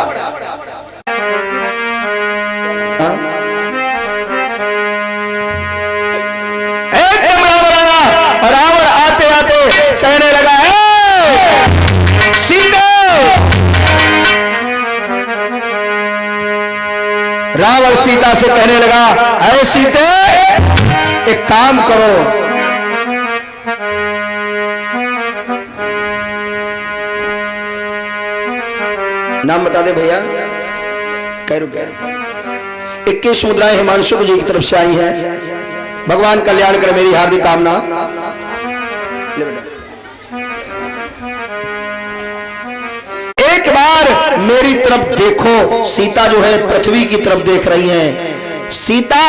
एकदम रावण आते आते कहने लगा, सीता। रावण सीता से कहने लगा, ऐ सीते एक काम करो, नाम बता दे भैया। कै रुपया? 21 मुद्राएं हिमांशु जी की तरफ से आई हैं। भगवान कल्याण करे मेरी हार्दिक कामना। एक बार मेरी तरफ देखो। सीता जो है पृथ्वी की तरफ देख रही हैं, सीता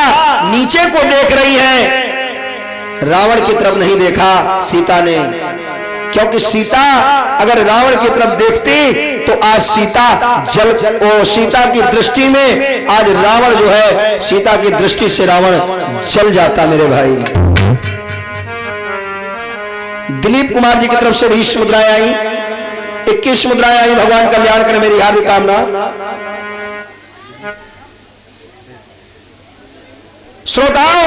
नीचे को देख रही है। रावण की तरफ नहीं देखा सीता ने, क्योंकि सीता अगर रावण की तरफ देखती तो आज सीता की दृष्टि में आज रावण जो है, सीता की दृष्टि से रावण जल जाता मेरे भाई। दिलीप कुमार जी की तरफ से 20 मुद्राएं आई, 21 मुद्राएं आई। भगवान कल्याण करे मेरी हार्दिक कामना। श्रोताओं,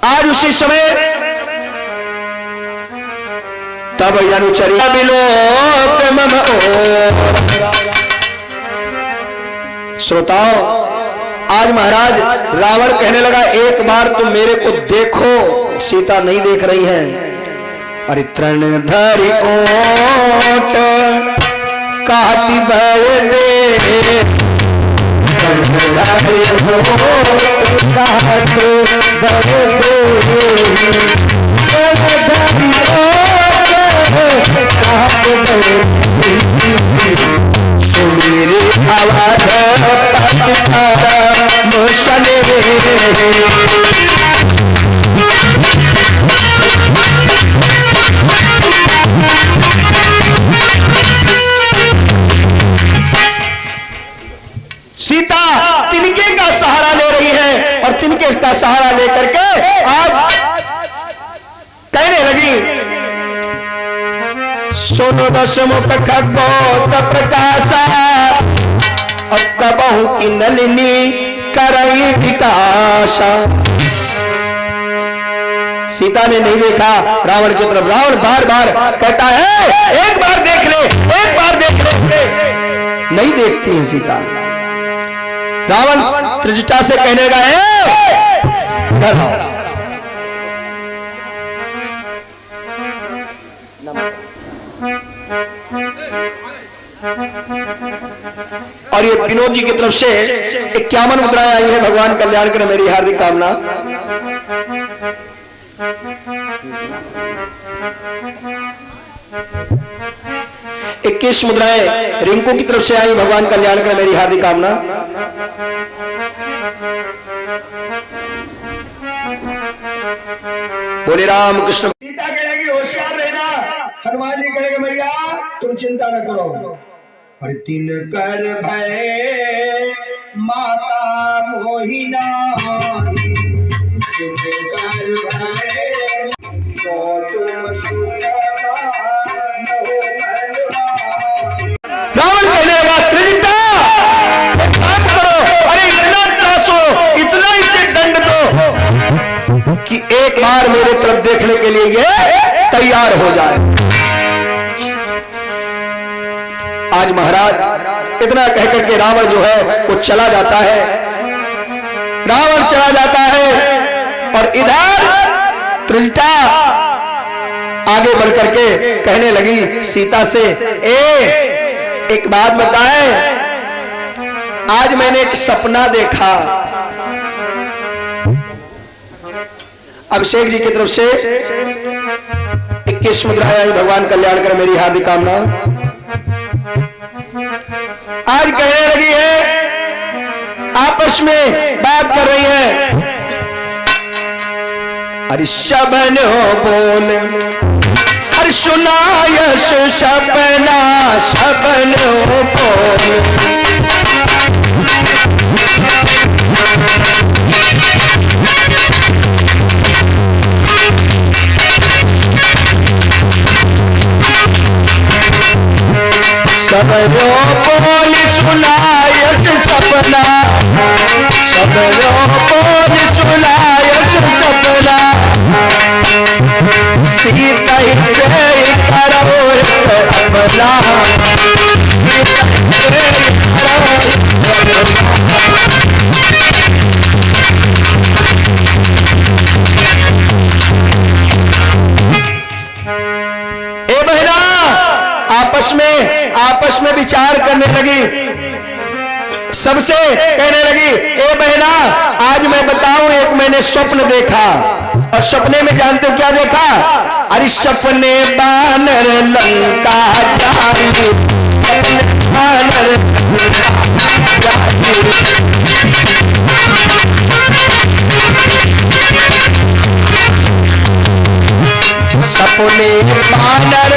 आज उसी समय तब अनुचर्या बिलोक मम ओर। श्रोताओं, आज महाराज रावण कहने लगा, एक बार तुम मेरे को देखो। सीता नहीं देख रही है। अरे तृण धरि ओट काटी भय दे, तृण धरि ओट काटी भय दे, सुमेरे आवाज मुशने सीता तिनके का सहारा ले रही है और तिनके का सहारा लेकर के आज कहने लगी, सोनो दशमुख खगोत प्रकाशा, अब कबहू की नलिनी करई विकासा। सीता ने नहीं देखा रावण की तरफ। रावण बार बार कहता है, एक बार देख ले, एक बार देख ले। नहीं देखती है सीता। रावण त्रिजटा से कहने लगा, इधर आओ। और ये विनोद जी की तरफ से 51 मुद्राएं आई है। भगवान कल्याण करे मेरी हार्दिक कामना। इक्कीस मुद्राएं रिंकू की तरफ से आई। भगवान कल्याण करे मेरी हार्दिक कामना। बोले राम कृष्ण। सीता कहेगी होशियार रहना, हनुमान जी कहेंगे भैया तुम चिंता न करो। और तीन कर भय माता मोहिना, तीन कर भय तो तुम सुख रावण कहने लगा, त्रिजटा एक काम करो, अरे इतना त्रासो, इतना इसे दंड दो कि एक बार मेरे तरफ देखने के लिए ये तैयार हो जाए। आज महाराज इतना कहकर के रावण जो है वो चला जाता है, रावण चला जाता है। और इधर त्रिजटा आगे बढ़ करके कहने लगी सीता से, एक बात बताए, आज मैंने एक सपना देखा। अभिषेक जी की तरफ से 21 मुद्रा आई, भगवान कल्याण कर मेरी हार्दिक कामना। आज कहने लगी है, आपस में बात कर रही है, अरे शबन हो बोल, अरे सुनायस सपना, शबन हो बोल। सबरो बोल सुनायस सपना, सबरो बोल सुनायस सपना, सीता से करो अपना, ए बहना आपस में विचार करने लगी, सबसे कहने लगी, ए बहना आज मैं बताऊं, एक मैंने स्वप्न देखा, और सपने में जानते हो क्या देखा? अरे सपने बानर लंका जारी, सपने बानर लंका जारी। सपने बानर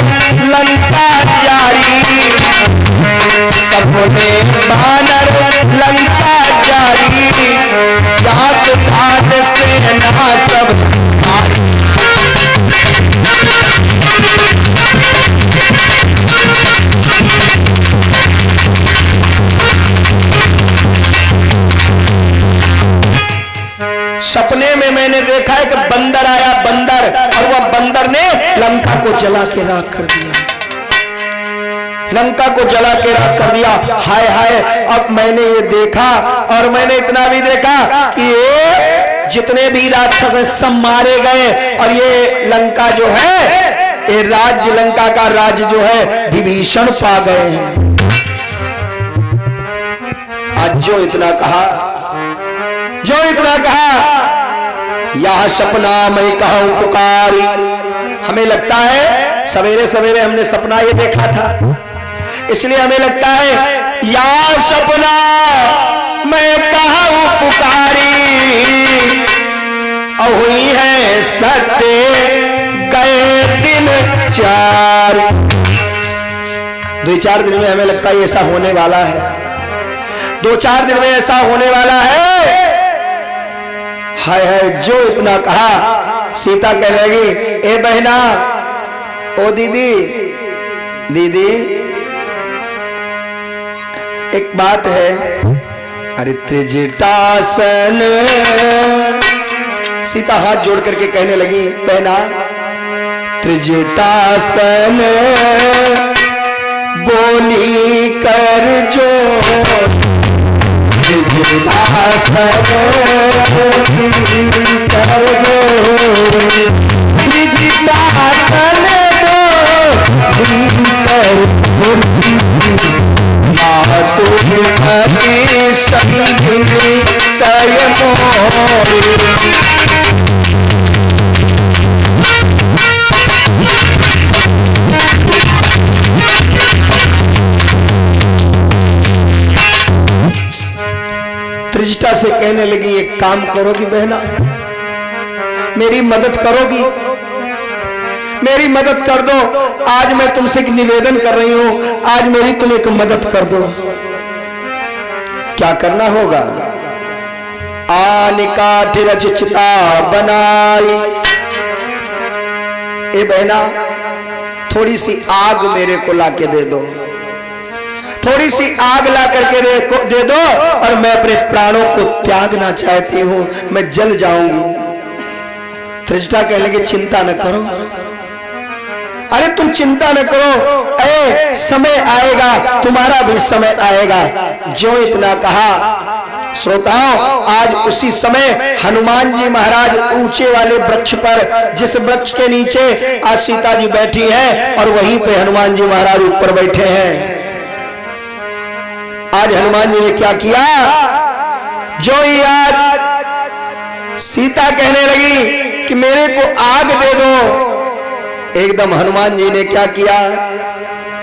लंका जारी, सपने बानर लंका जारी, जात पात सेना सब भारी। सपने में मैंने देखा है कि बंदर आया, बंदर, और वह बंदर ने लंका को जला के राख कर दिया, लंका को जला के राख कर दिया। हाय हाय, अब मैंने ये देखा, और मैंने इतना भी देखा कि ये जितने भी राक्षस हैं सब मारे गए, और ये लंका जो है, ये राज्य, लंका का राज्य जो है विभीषण पा गए हैं। आज जो इतना कहा, जो इतना कहा, यह सपना मैं कहूं पुकारी। हमें लगता है सवेरे सवेरे हमने सपना ये देखा था, इसलिए हमें लगता है यह सपना मैं कहूं पुकारी, और हुई है सत्य गए दिन 4। 2-4 दिन में हमें लगता है ऐसा होने वाला है, 2-4 दिन में ऐसा होने वाला है। हाय हाय, जो इतना कहा, सीता कहने लगी, ए बहना, ओ दीदी, दीदी एक बात है। अरे त्रिजटासन, सीता हाथ जोड़ करके कहने लगी, बहना त्रिजटासन बोली कर जो, त्रिजटासन कर जो, त्रिजटासन बोली कर तुम्हारी संगिनी कय मोरी। त्रिजटा से कहने लगी, एक काम करोगी बहना, मेरी मदद करोगी, मेरी मदद कर दो। आज मैं तुमसे एक निवेदन कर रही हूं, आज मेरी तुम एक मदद कर दो। क्या करना होगा? आनिकाठ रचिता बनाई। ए बहना, थोड़ी सी आग मेरे को लाके दे दो, थोड़ी सी आग ला करके दे दो, और मैं अपने प्राणों को त्यागना चाहती हूं, मैं जल जाऊंगी। त्रिजटा कहने लगी, चिंता न करो, अरे तुम चिंता न करो, ए समय आएगा, तुम्हारा भी समय आएगा। जो इतना कहा श्रोताओं, आज उसी समय हनुमान जी महाराज ऊंचे वाले वृक्ष पर, जिस वृक्ष के नीचे आज सीता जी बैठी हैं, और वहीं पे हनुमान जी महाराज ऊपर बैठे हैं। आज हनुमान जी ने क्या किया, जो ही आज सीता कहने लगी कि मेरे को आग दे दो, एकदम हनुमान जी ने क्या किया,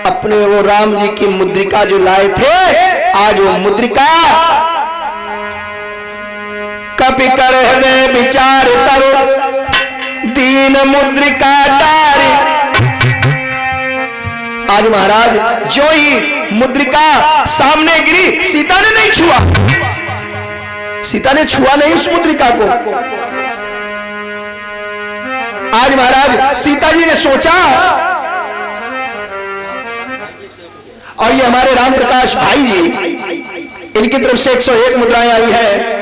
अपने वो राम जी की मुद्रिका जो लाए थे, आज वो मुद्रिका कपि कर हृदय विचार तब दीन मुद्रिका तारी। आज महाराज जो ही मुद्रिका सामने गिरी, सीता ने नहीं छुआ, सीता ने छुआ नहीं उस मुद्रिका को। आज महाराज सीता जी ने सोचा, और ये हमारे राम प्रकाश भाई जी, इनकी तरफ से 101 मुद्राएं आई है।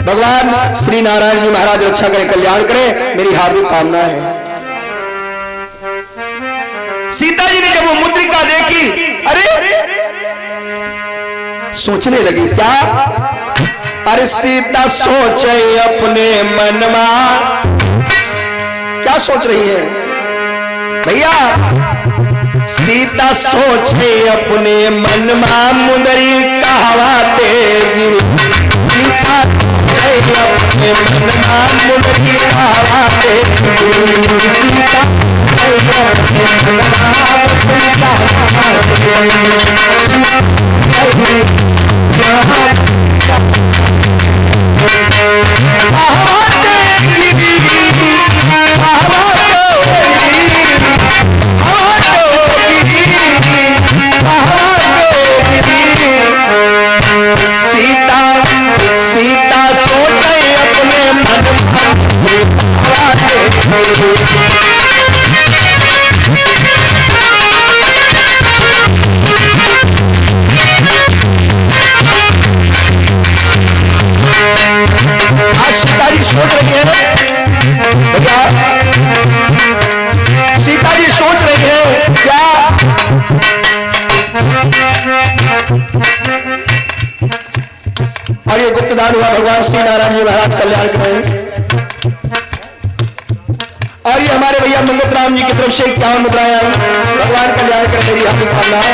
भगवान श्री नारायण जी महाराज रक्षा करें, कल्याण करें, मेरी हार्दिक कामना है। सीता जी ने जब वो मुद्रिका देखी, अरे सोचने लगी क्या, अरे सीता सोचे अपने मन में, क्या सोच रही है भैया, सीता सोचे अपने मन में मुंदरी कहवाते गिरी। सीता सोचे अपने मन में मुंदरी कहवाते गिरी। सीता अपने मन में कहवाते सोच रही है भैया, सीता जी सोच रही है क्या, और ये गुप्तदान हुआ भगवान श्री नारायण जी महाराज कल्याण करें। और ये हमारे भैया मंगत राम जी की तरफ से 51 मुद्राएं आई, भगवान कल्याण करें, मेरी हार्दिक कामना है।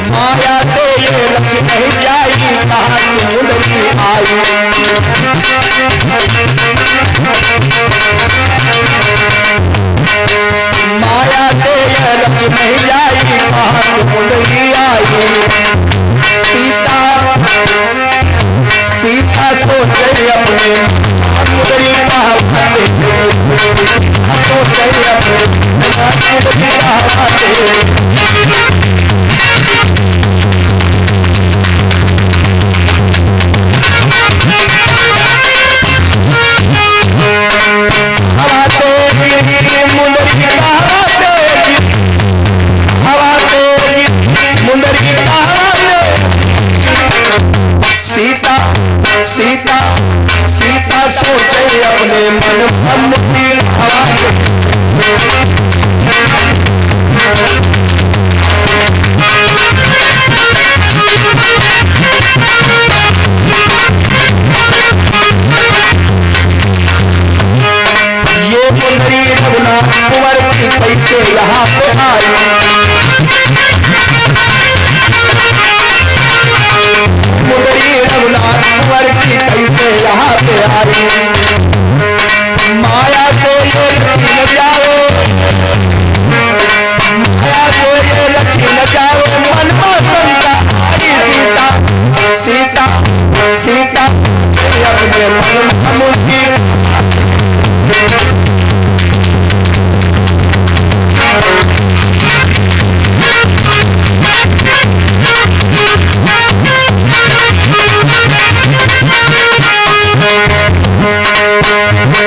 माया तो ये रच नहीं जाएगी, कहां से मुंदरी आई। माया तो ये रच नहीं जाएगी, कहां से मुंदरी आई। सीता सीता सोचे अपने मुंदरी कहवाते, सीता सोचे अपने मुंदरी कहवाते। सीता सीता सीता सोचे अपने मन मुंदरी कहवाते। ये मुंदरी रघुनाथ कुंवर की कैसे यहाँ पे आई। मुंदरी रघुनाथ कुंवर की कैसे यहाँ पे आई। माया को ये रची न जाओ, माया को ये रची न जाओ, मन में शंका आई। सीता सीता सीता अपने मन मुंदरी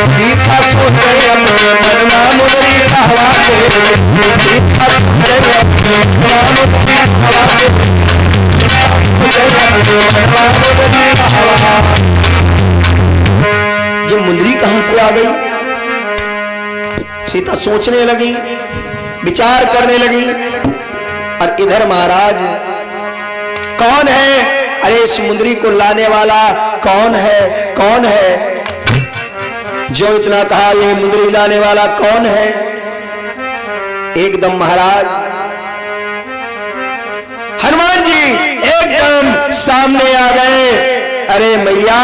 सीता सोचे अपने मन में मुंदरी कहवाते। सीता सोचे अपने मन में मुंदरी कहवाते। से आ गई। सीता सोचने लगी, विचार करने लगी, और इधर महाराज कौन है? अरे इस मुंदरी को लाने वाला कौन है? कौन है? जो इतना कहा, ये मुंदरी लाने वाला कौन है? एकदम महाराज हनुमान जी एकदम सामने आ गए। अरे मैया,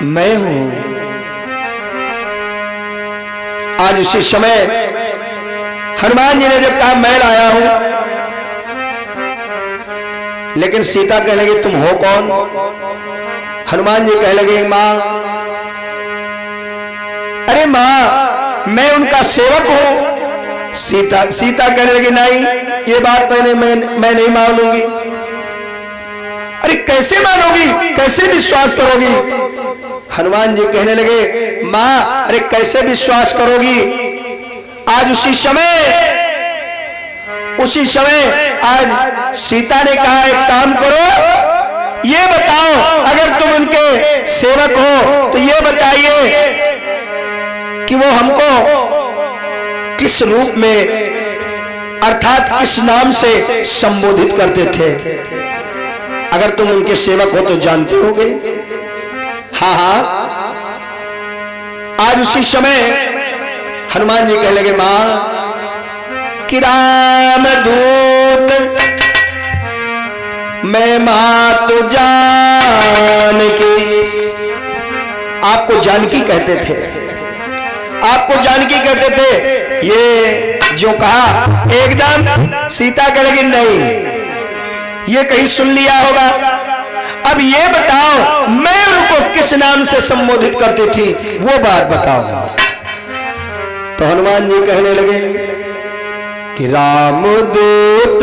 मैं हूं। आज उसी समय हनुमान जी ने जब कहा मैं लाया हूं, लेकिन सीता कहने लगी तुम हो कौन? हनुमान जी कहने लगे मां, अरे मां मैं उनका सेवक हूं। सीता कहने लगी नहीं, ये बात मैं नहीं मान लूंगी। अरे कैसे मानोगी, कैसे विश्वास करोगी? हनुमान जी कहने लगे मां, अरे कैसे विश्वास करोगी? आज उसी समय आज सीता ने कहा एक काम करो, ये बताओ अगर तुम उनके सेवक हो तो ये बताइए कि वो हमको किस रूप में अर्थात किस नाम से संबोधित करते थे? अगर तुम उनके सेवक हो तो जानते होगे। हाँ हाँ। आज उसी समय हनुमान जी कहने लगे मां कि राम दूत मैं मातु जानकी। आपको जानकी कहते थे, आपको जानकी कहते थे। ये जो कहा एकदम सीता कह लगी नहीं, ये कहीं सुन लिया होगा। अब ये बताओ मैं उनको किस नाम से संबोधित करती थी, वो बात बताओ। तो हनुमान जी कहने लगे कि रामदूत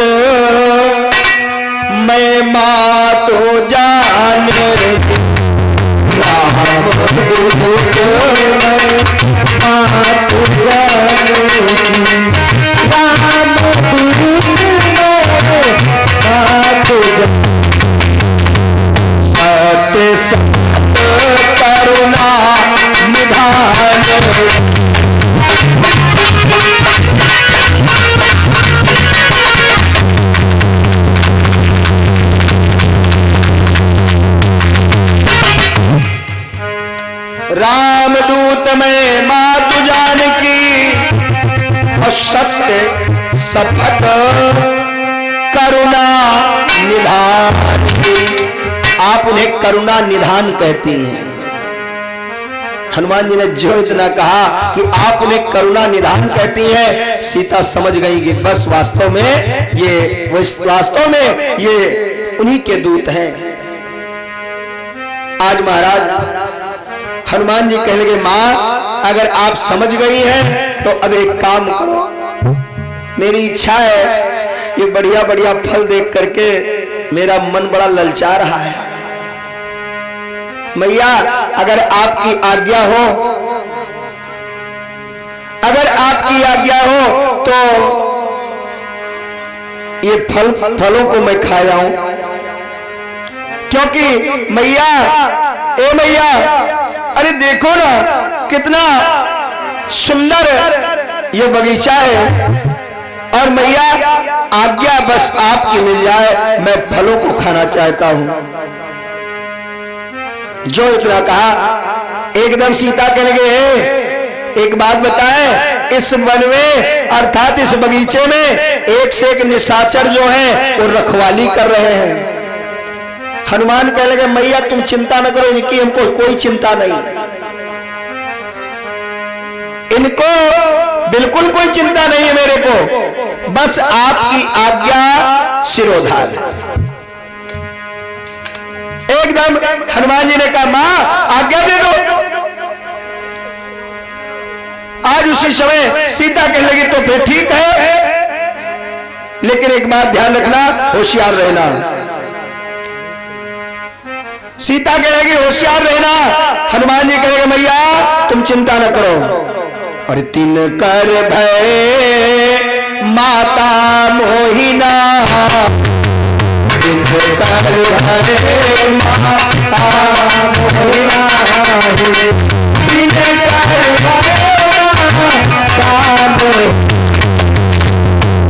मैं मातु जानकी, रामदूत मैं मातु जानकी, रामदूत मैं मातु सत्य सत्य करुणा निधान। रामदूत में मातु जानकी और सत्य सपथ करुणा निधान। आप उन्हें करुणा निधान कहती हैं। हनुमान जी ने जो इतना कहा कि आप उन्हें करुणा निधान कहती हैं, सीता समझ गई कि बस वास्तव में ये उन्हीं के दूत हैं। आज महाराज हनुमान जी कहने लगे मां अगर आप समझ गई हैं तो अब एक काम करो, मेरी इच्छा है, ये बढ़िया बढ़िया फल देख करके मेरा मन बड़ा ललचा रहा है। मैया अगर आपकी आज्ञा हो, अगर आपकी आज्ञा हो तो ये फलों को मैं खा जाऊं, क्योंकि मैया ए मैया अरे देखो ना कितना सुंदर ये बगीचा है, और मैया आज्ञा बस आपकी मिल जाए, मैं फलों को खाना चाहता हूं। जो इतना कहा एकदम सीता कहने लगे एक बात बताएं, इस वन में अर्थात इस बगीचे में एक से एक निशाचर जो है वो रखवाली कर रहे हैं। हनुमान कहने लगे मैया तुम चिंता न करो, इनकी हमको कोई चिंता नहीं, इनको बिल्कुल कोई चिंता नहीं है मेरे को, बस आपकी आज्ञा सिरोधार। एकदम हनुमान जी ने कहा मां आज्ञा दे दो। आज उसी समय सीता कहने लगी तो फिर ठीक है, लेकिन एक बात ध्यान रखना, होशियार रहना। सीता कह लगी होशियार रहना। हनुमान जी कहेंगे मैया तुम चिंता न करो। और तीन कर भय माता मोहिना, तीन कर भय माता मोहिना,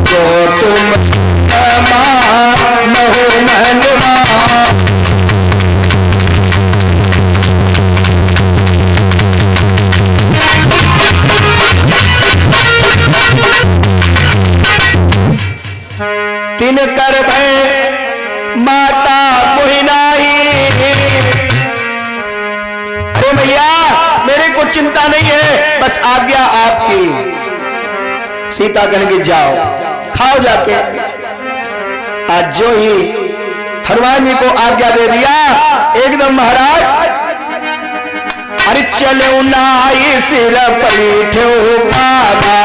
जो तुम महु मनवा तीन कर भय माता मोहिनाई। अरे भैया मेरे को चिंता नहीं है, बस आज्ञा आपकी। सीता कहेंगे जाओ खाओ जाके। आज जो ही हनुमान जी को आज्ञा दे दिया एकदम महाराज अरे चलो नाई सिर पैठो पागा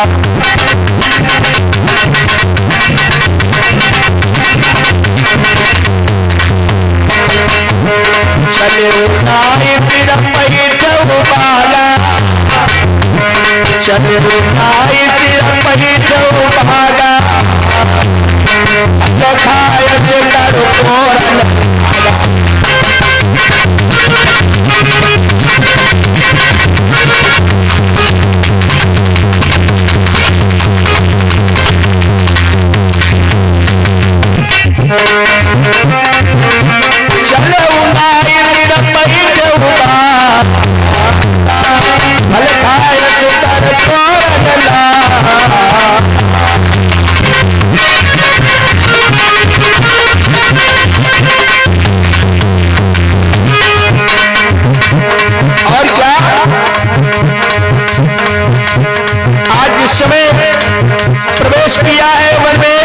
चलो नाई सिर पैठो पागा चलो नाई सिर पैठो पागा खाय से करो चलो नाई सिर पैठो भल खाय से करो और क्या आज जिस समय प्रवेश किया है वन में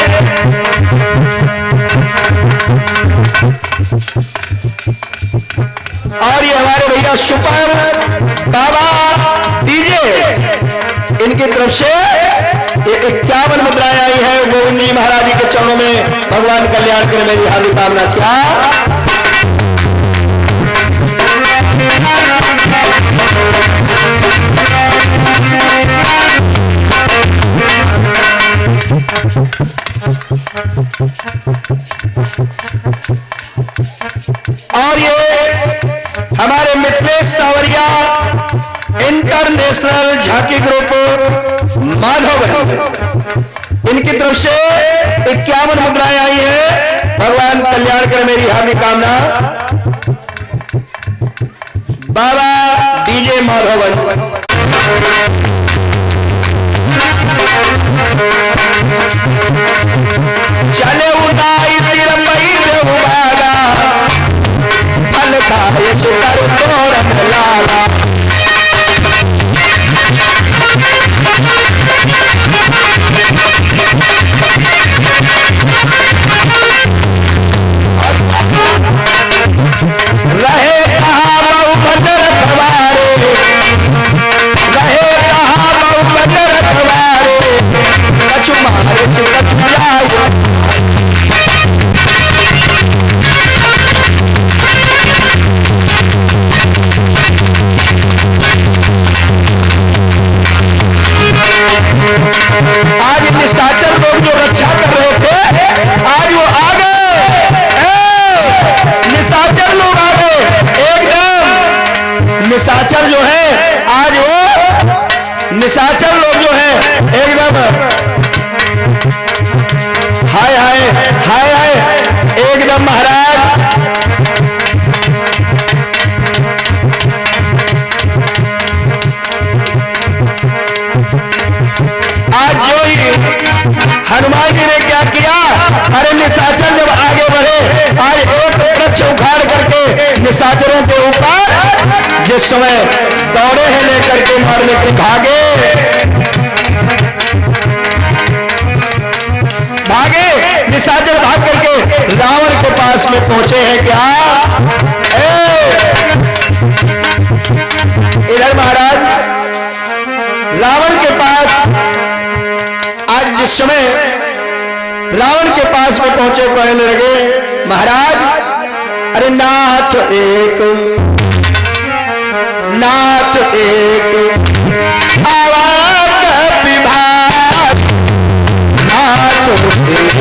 और ये हमारे भैया सुपर बाबा डीजे इनकी तरफ से ये 51 मुद्राएं आई है गोविंद जी महाराज जी के चरणों में। भगवान कल्याण करे मेरी हार्दिक कामना। क्या और ये हमारे मिथिलेश सावरिया इंटरनेशनल झांकी ग्रुप माधव इनकी तरफ से 51 मुद्राएं आई है। भगवान कल्याण करे मेरी हार्दिक कामना। बाबा डीजे माधवन चले उदाई सिर पैठो बागा फल खाए सुकर तोरण लाला रहे कहा बहु बदर खबारे रहे कहा बहु बदर खबारे कछु मारे से कछु जाए आज निशाचर लोग जो रक्षा कर रहे थे आज वो आ गए। निशाचर लोग आ गए एकदम। निशाचर जो है आज वो निशाचर लोग जो है एकदम हाय हाय हाय हाय एकदम महाराज आज जो ही हनुमान जी ने क्या किया। अरे निशाचर जब आगे बढ़े आज एक वृक्ष उखाड़ करके निशाचरों के ऊपर जिस समय दौड़े हैं लेकर के मारने के भागे निशाचर भाग करके रावण के पास में पहुंचे हैं। क्या इधर महाराज रावण के पास आज जिस समय रावण के पास में पहुंचे कहने लगे महाराज अरे नाथ एक आवाज विभाग नाथ एक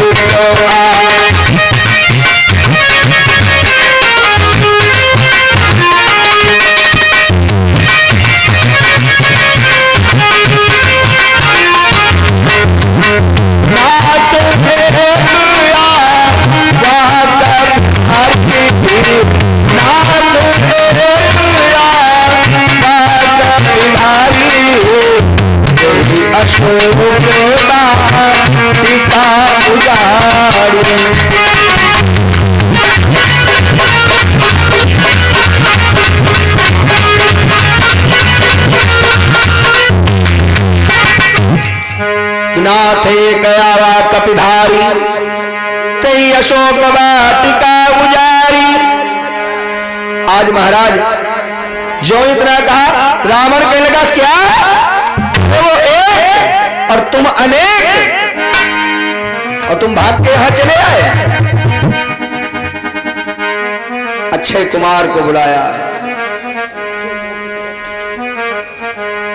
नाथ कयावा कपिधारी कई अशोक वाटिका उजारी। आज महाराज जो इतना कहा, रावण कहने लगा क्या वो एक और तुम अनेक, और तुम भाग के यहां चले आए। अक्षय कुमार को बुलाया,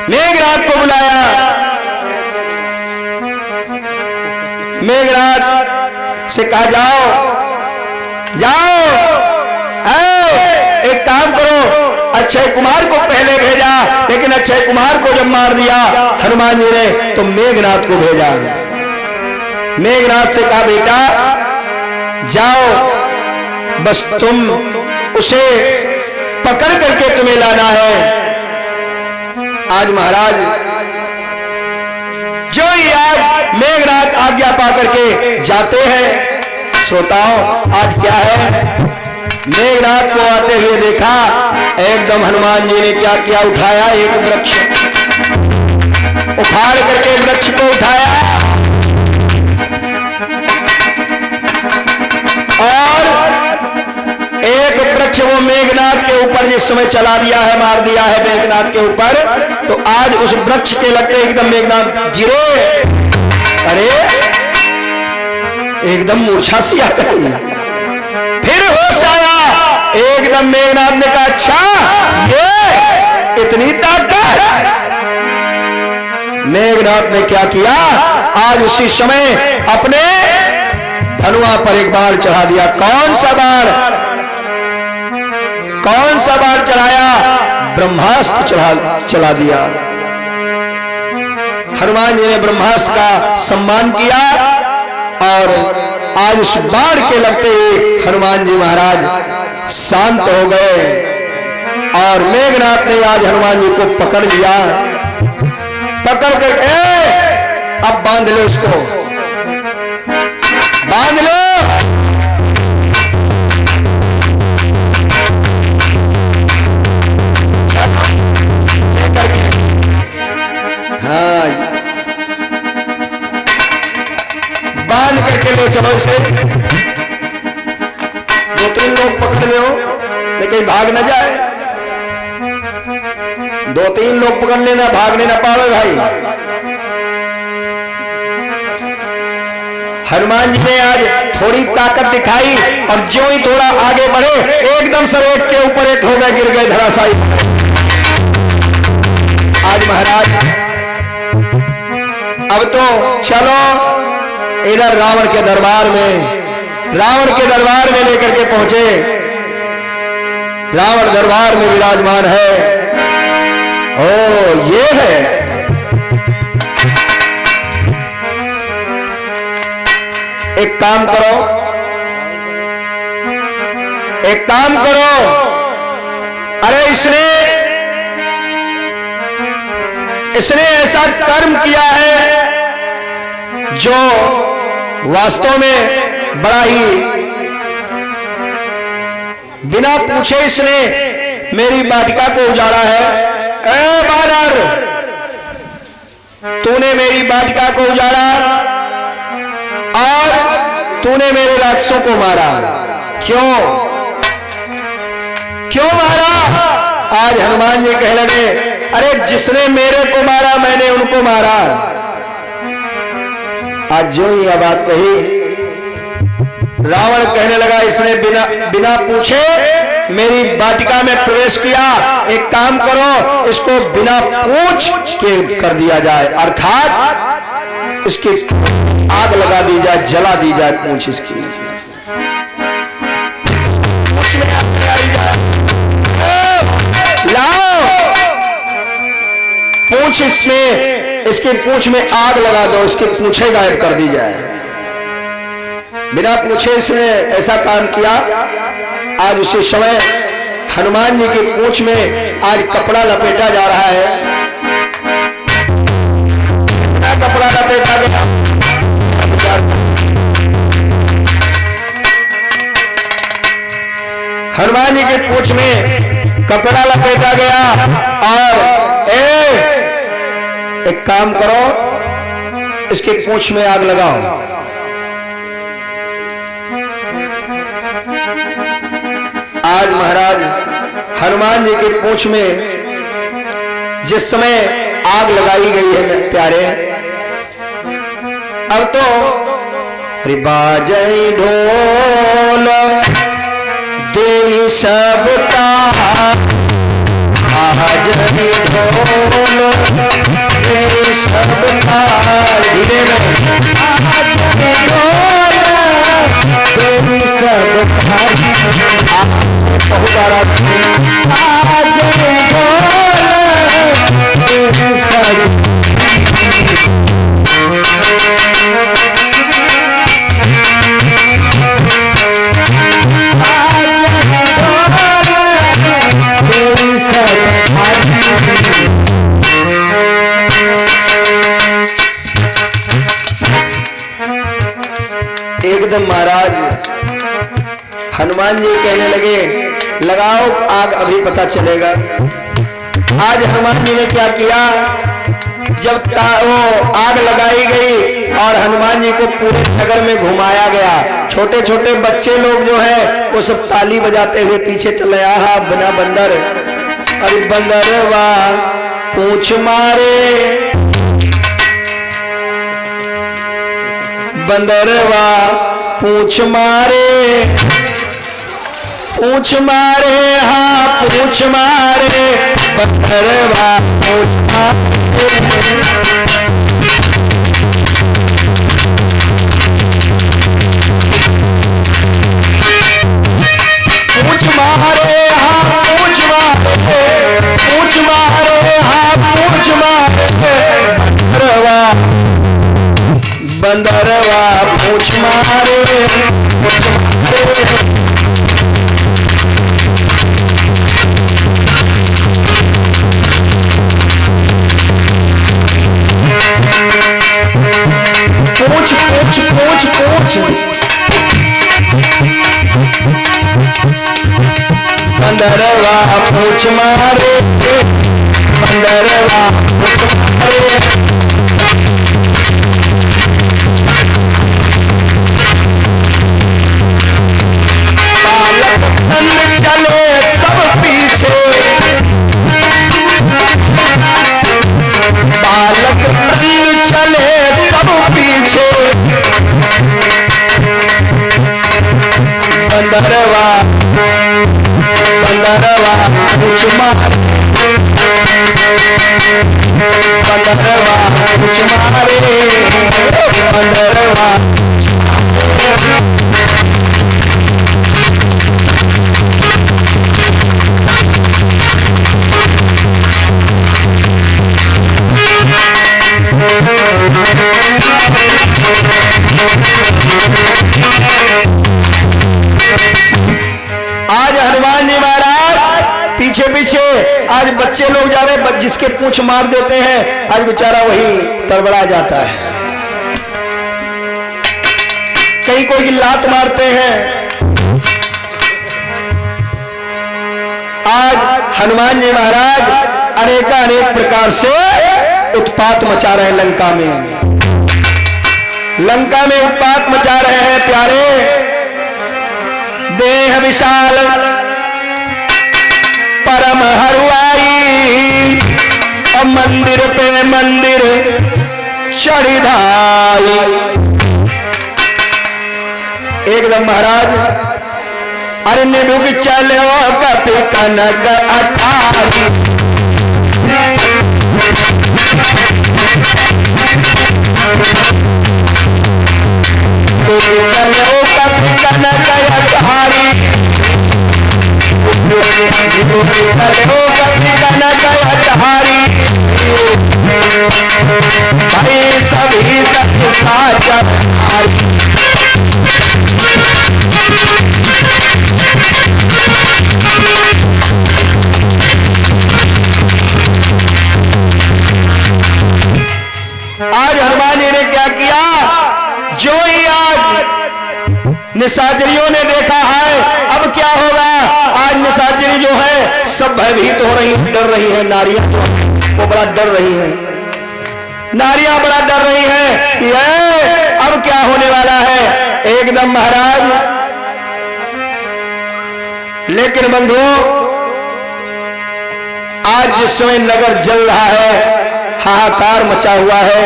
मेघनाद को बुलाया। मेघनाद से कहा जाओ जाओ, एक काम करो, अक्षय कुमार को पहले भेजा, लेकिन अक्षय कुमार को जब मार दिया हनुमान जी ने तो मेघनाद को भेजा। मेघनाद से कहा बेटा जाओ, बस तुम उसे पकड़ करके तुम्हें लाना है। आज महाराज जो ही आज मेघनाद आज्ञा पा करके जाते हैं। श्रोताओं आज क्या है, मेघनाद को आते हुए देखा, एकदम हनुमान जी ने क्या किया, उठाया एक वृक्ष, उखाड़ करके वृक्ष को उठाया और एक वृक्ष वो मेघनाद के ऊपर जिस समय चला दिया है, मार दिया है मेघनाद के ऊपर, तो आज उस वृक्ष के लगते एकदम मेघनाद गिरे। अरे एकदम मूर्छा सी आ गई, फिर होश आया, एकदम मेघनाद ने कहा अच्छा ये इतनी ताकत। मेघनाद ने क्या किया, आज उसी समय अपने धनुआ पर एक बाण चढ़ा दिया। कौन सा बाण, कौन सा बाण चढ़ाया, ब्रह्मास्त्र चला दिया। हनुमान जी ने ब्रह्मास्त्र का सम्मान किया और आज उस बाण के लगते ही हनुमान जी महाराज शांत हो गए और मेघनाद ने आज हनुमान जी को पकड़ लिया। पकड़ करके अब बांध लो, उसको बांध लो। हाँ बांध करके लो चबल से, 2-3 लोग पकड़ लो लेकिन भाग न जाए। 2-3 लोग पकड़ लेना, भागने ना पावे भाई। हनुमान जी ने आज थोड़ी ताकत दिखाई और जो ही थोड़ा आगे बढ़े एकदम सब एक के ऊपर एक हो गए, गिर गए धराशायी। आज महाराज अब तो चलो इधर रावण के दरबार में, रावण के दरबार में लेकर के पहुंचे। रावण दरबार में विराजमान है। ओ ये है, एक काम करो, एक काम करो, अरे इसने ऐसा कर्म किया है जो वास्तव में बड़ा ही, बिना पूछे इसने मेरी वाटिका को उजाड़ा है। ए बानर, तूने मेरी वाटिका को उजाड़ा और तूने मेरे राक्षसों को मारा। क्यों क्यों मारा? आज हनुमान जी कहने लगे, अरे जिसने मेरे को मारा मैंने उनको मारा। आज जो ही यह बात कही, रावण कहने लगा इसने बिना पूछे मेरी वाटिका में प्रवेश किया। एक काम करो, इसको बिना पूछ के कर दिया जाए, अर्थात इसकी आग लगा दी जाए, जला दी जाए पूंछ इसकी। लाओ पूंछ, इसमें इसकी पूंछ में आग लगा दो, इसकी पूंछे गायब कर दी जाए। बिना पूछे इसने ऐसा काम किया। आज उसी समय हनुमान जी की पूंछ में आज कपड़ा लपेटा जा रहा है। कपड़ा लपेटा गया, हनुमान जी के पूंछ में कपड़ा लपेटा गया और एक काम करो, इसके पूंछ में आग लगाओ। आज महाराज हनुमान जी के पूंछ में जिस समय आग लगाई गई है प्यारे, अब तो अरे बाजई ढोल देवी सबका, बाजई ढोल देवी सबका, धीरे में बाजई ढोल देवी सबका, बहुत सारा बाजई ढोल देवी सबका। एकदम महाराज हनुमान जी कहने लगे लगाओ आग, अभी पता चलेगा। आज हनुमान जी ने क्या किया, जब वो आग लगाई गई और हनुमान जी को पूरे नगर में घुमाया गया, छोटे छोटे बच्चे लोग जो है वो सब ताली बजाते हुए पीछे चले आया। बना बंदर, अरे बंदरवा पूंछ मारे, बंदरवा पूंछ मारे, पूंछ मारे, हाँ पूंछ मारे, बंदरवा पूंछ मारे, पूंछ मारे, हाँ पूंछ मारे, पूंछ मारे, हाँ पूंछ मारे, बंदरवा पूंछ मारे, पूंछ मारे। पूंछ पूंछ पूंछ पूंछ, बंदरवा पूंछ मारे, बंदरवा पूंछ मारे। बालक नंद चले सब पीछे, बालक नंद चले सब पीछे, बंदरवा बंदरवा पूंछ मारे, बंदरवा पूंछ मारे, बंदरवा। आज हनुमान जी महाराज पीछे पीछे, आज बच्चे लोग जा रहे, जिसके पूंछ मार देते हैं आज बेचारा वही तड़बड़ा जाता है, कहीं कोई लात मारते हैं। आज हनुमान जी महाराज अनेक प्रकार से उत्पात मचा रहे हैं लंका में, लंका में उत्पात मचा रहे हैं प्यारे। देह विशाल परम हरुआई, और मंदिर पे मंदिर चढ़िधाई। एकदम महाराज अरे निडुग चलो कपि कनक अठारी, चलो कपि कनक अठारी, चलो कपि कनक अठारी, भाई सभी तक साचा भाई। आज हनुमान जी ने क्या किया, जो ही आज जो है सब भयभीत हो रही, डर रही है। नारियां जो है वो बड़ा डर रही है, नारियां बड़ा डर रही है कि अब क्या होने वाला है एकदम महाराज। लेकिन बंधुओं, आज जिस समय नगर जल रहा है, हाहाकार मचा हुआ है,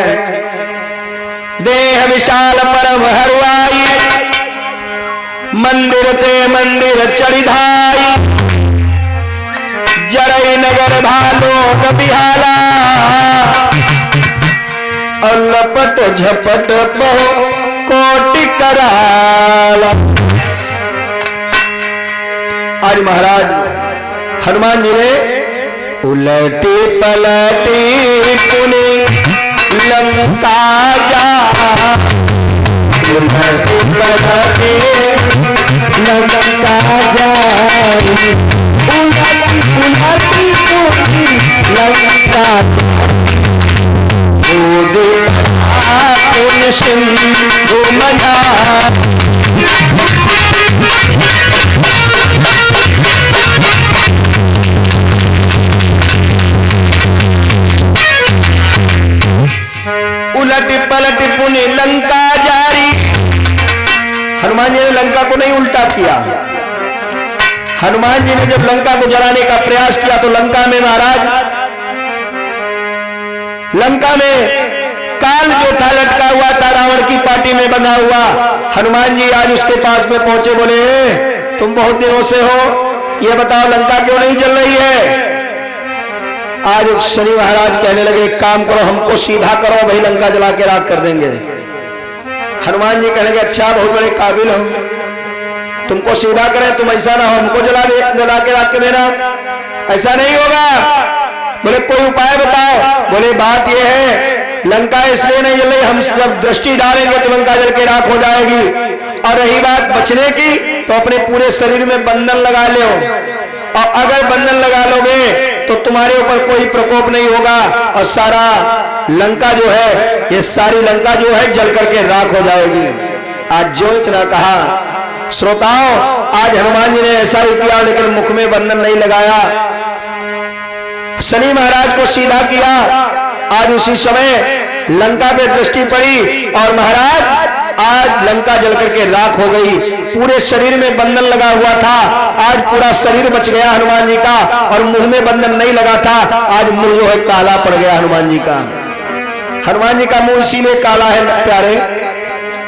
देह विशाल परम हरुआई, मंदिर ते मंदिर चढ़िधाई, जरई नगर भालो बिहाला, और लपट झपट बहु कोटि कराला। आज महाराज हनुमान जी ने उलटी पलटी पुनी लंका जा, उलटी पलटी लंका जाई, उलटी पुलटी पुनी लंका, पुन सिंधु मना, उलटी पलटी पुनी लंका जारी। हनुमान जी ने लंका को नहीं उल्टा किया। हनुमान जी ने जब लंका को जलाने का प्रयास किया तो लंका में महाराज, लंका में काल जो था लटका हुआ था, रावण की पार्टी में बंधा हुआ। हनुमान जी आज उसके पास में पहुंचे, बोले तुम बहुत दिनों से हो, ये बताओ लंका क्यों नहीं जल रही है। आज शनि महाराज कहने लगे एक काम करो, हमको सीधा करो, भाई लंका जला के राख कर देंगे। हनुमान जी कहने लगे अच्छा बहुत बड़े काबिल हो, तुमको सीधा करें, तुम ऐसा ना हो हमको जला के राख के देना, ऐसा नहीं होगा। बोले कोई उपाय बताओ। बोले बात यह है लंका इसलिए नहीं जल रही, हम जब दृष्टि डालेंगे तो लंका जल के राख हो जाएगी। और रही बात बचने की, तो अपने पूरे शरीर में बंधन लगा लो, और अगर बंधन लगा लोगे तो तुम्हारे ऊपर कोई प्रकोप नहीं होगा, और सारा लंका जो है, ये सारी लंका जो है जल करके राख हो जाएगी। आज जो इतना कहा श्रोताओं, आज हनुमान जी ने ऐसा ही किया, लेकिन मुख में बंधन नहीं लगाया, शनि महाराज को सीधा किया। आज उसी समय लंका पे दृष्टि पड़ी और महाराज आज लंका जल करके राख हो गई। पूरे शरीर में बंधन लगा हुआ था, आज पूरा शरीर बच गया हनुमान जी का, और मुंह में बंधन नहीं लगा था, आज मुंह जो है काला पड़ गया हनुमान जी का। हनुमान जी का मुंह इसीलिए काला है प्यारे,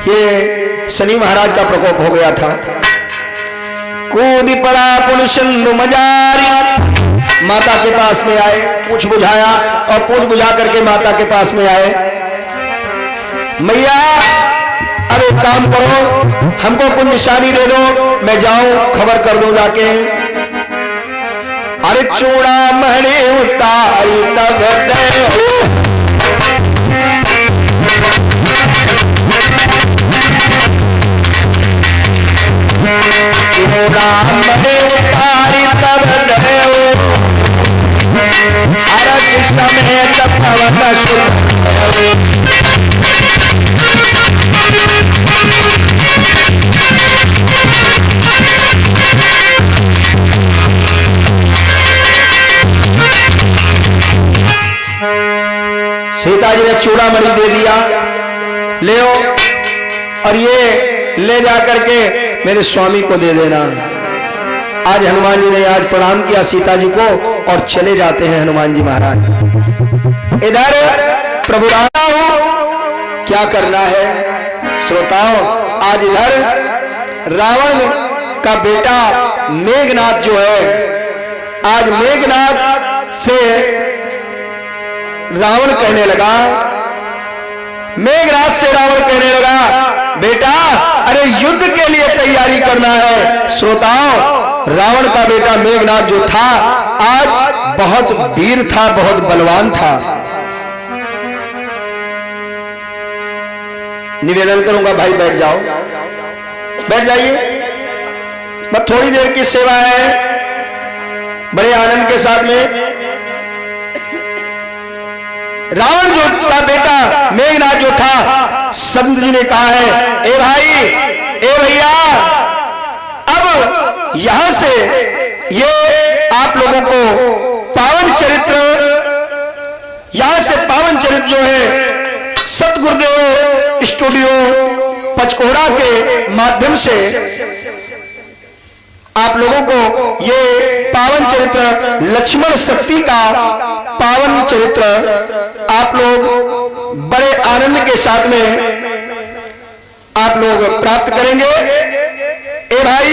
ये शनि महाराज का प्रकोप हो गया था। कूद पड़ा पुन सिंधु मजारी, माता के पास में आए, पूछ बुझाया, और पूछ बुझा करके माता के पास में आए। मैया अब एक काम करो, हमको कुछ निशानी दे दो, मैं जाऊं खबर कर दूं जाके। अरे चूड़ा महने उतारी तब चूड़ा महने उतारी तब हर सिस्टम है तब सीता जी ने चूड़ामणि दे दिया, ले और ये ले जा करके मेरे स्वामी को दे देना। आज हनुमान जी ने आज प्रणाम किया सीता जी को और चले जाते हैं हनुमान जी महाराज। इधर प्रभु राजा हूं, क्या करना है श्रोताओं। आज इधर रावण का बेटा मेघनाथ जो है, आज मेघनाथ से रावण कहने लगा, मेघनाथ से रावण कहने लगा बेटा अरे युद्ध के लिए तैयारी करना है। श्रोताओं, रावण का बेटा मेघनाथ जो था आज बहुत वीर था, बहुत बलवान था। निवेदन करूंगा भाई बैठ जाओ, बैठ जाइए, बस थोड़ी देर की सेवा है, बड़े आनंद के साथ में। रावण जो का बेटा मेघनाथ जो था, संत जी ने कहा है ए भाई ए भैया, अब यहां से ये आप लोगों को पावन चरित्र, यहां से पावन चरित्र जो है सतगुरुदेव स्टूडियो पचकोड़ा के माध्यम से आप लोगों को ये पावन चरित्र लक्ष्मण शक्ति का पावन चरित्र आप लोग बड़े आनंद के साथ में आप लोग प्राप्त करेंगे। ए भाई,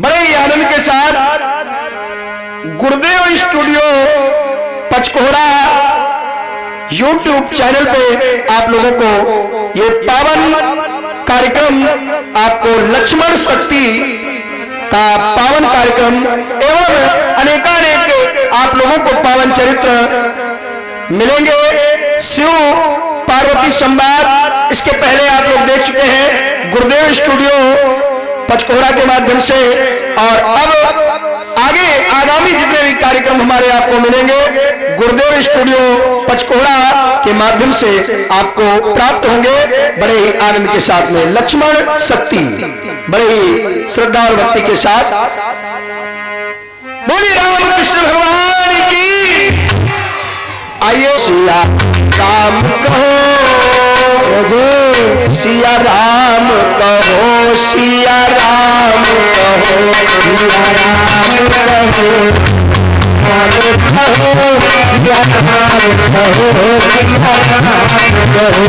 बड़े ही आनंद के साथ गुरुदेव स्टूडियो पचकोड़ा YouTube चैनल पे आप लोगों को ये पावन कार्यक्रम, आपको लक्ष्मण शक्ति का पावन कार्यक्रम एवं अनेकानेक आप लोगों को पावन चरित्र मिलेंगे। शिव पार्वती संवाद इसके पहले आप लोग देख चुके हैं गुरुदेव स्टूडियो पचकोड़ा के माध्यम से, और अब आगे आगामी जितने भी कार्यक्रम हमारे आपको मिलेंगे गुरुदेव स्टूडियो पचकोड़ा के माध्यम से आपको प्राप्त होंगे बड़े ही आनंद के साथ में। लक्ष्मण शक्ति बड़े ही श्रद्धा और भक्ति के साथ बोलिए रामकृष्ण भगवान की। आइए सिया राम कहो, सिया राम कहो, सिया राम कहो, सिया राम कहो, राम कहो, सिया राम कहो, सिया राम कहो।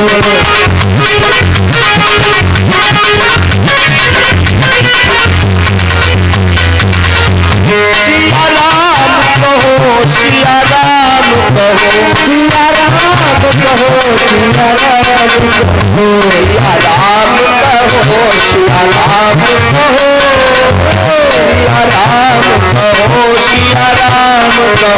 सिया राम कहो, सिया राम कहो, सिया राम कहो, सिया राम कहो, सिया राम कहो, सिया राम कहो, सिया राम कहो, सिया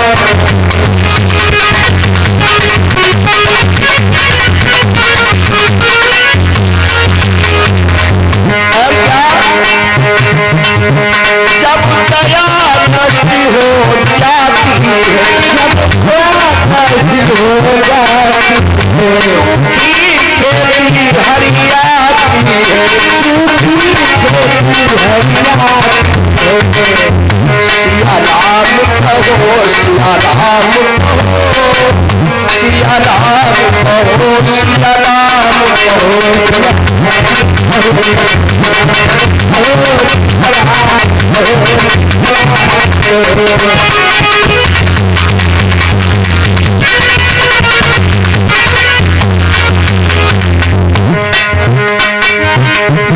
राम और क्या जब दया नष्टी हो जाती है, जब नष्टी हो जाती है, सूखी खेती हरियाती है, सूखी खेती हरियाती है। सिया राम कहो, सिया राम कहो, सिया राम कहो, सिया राम कहो,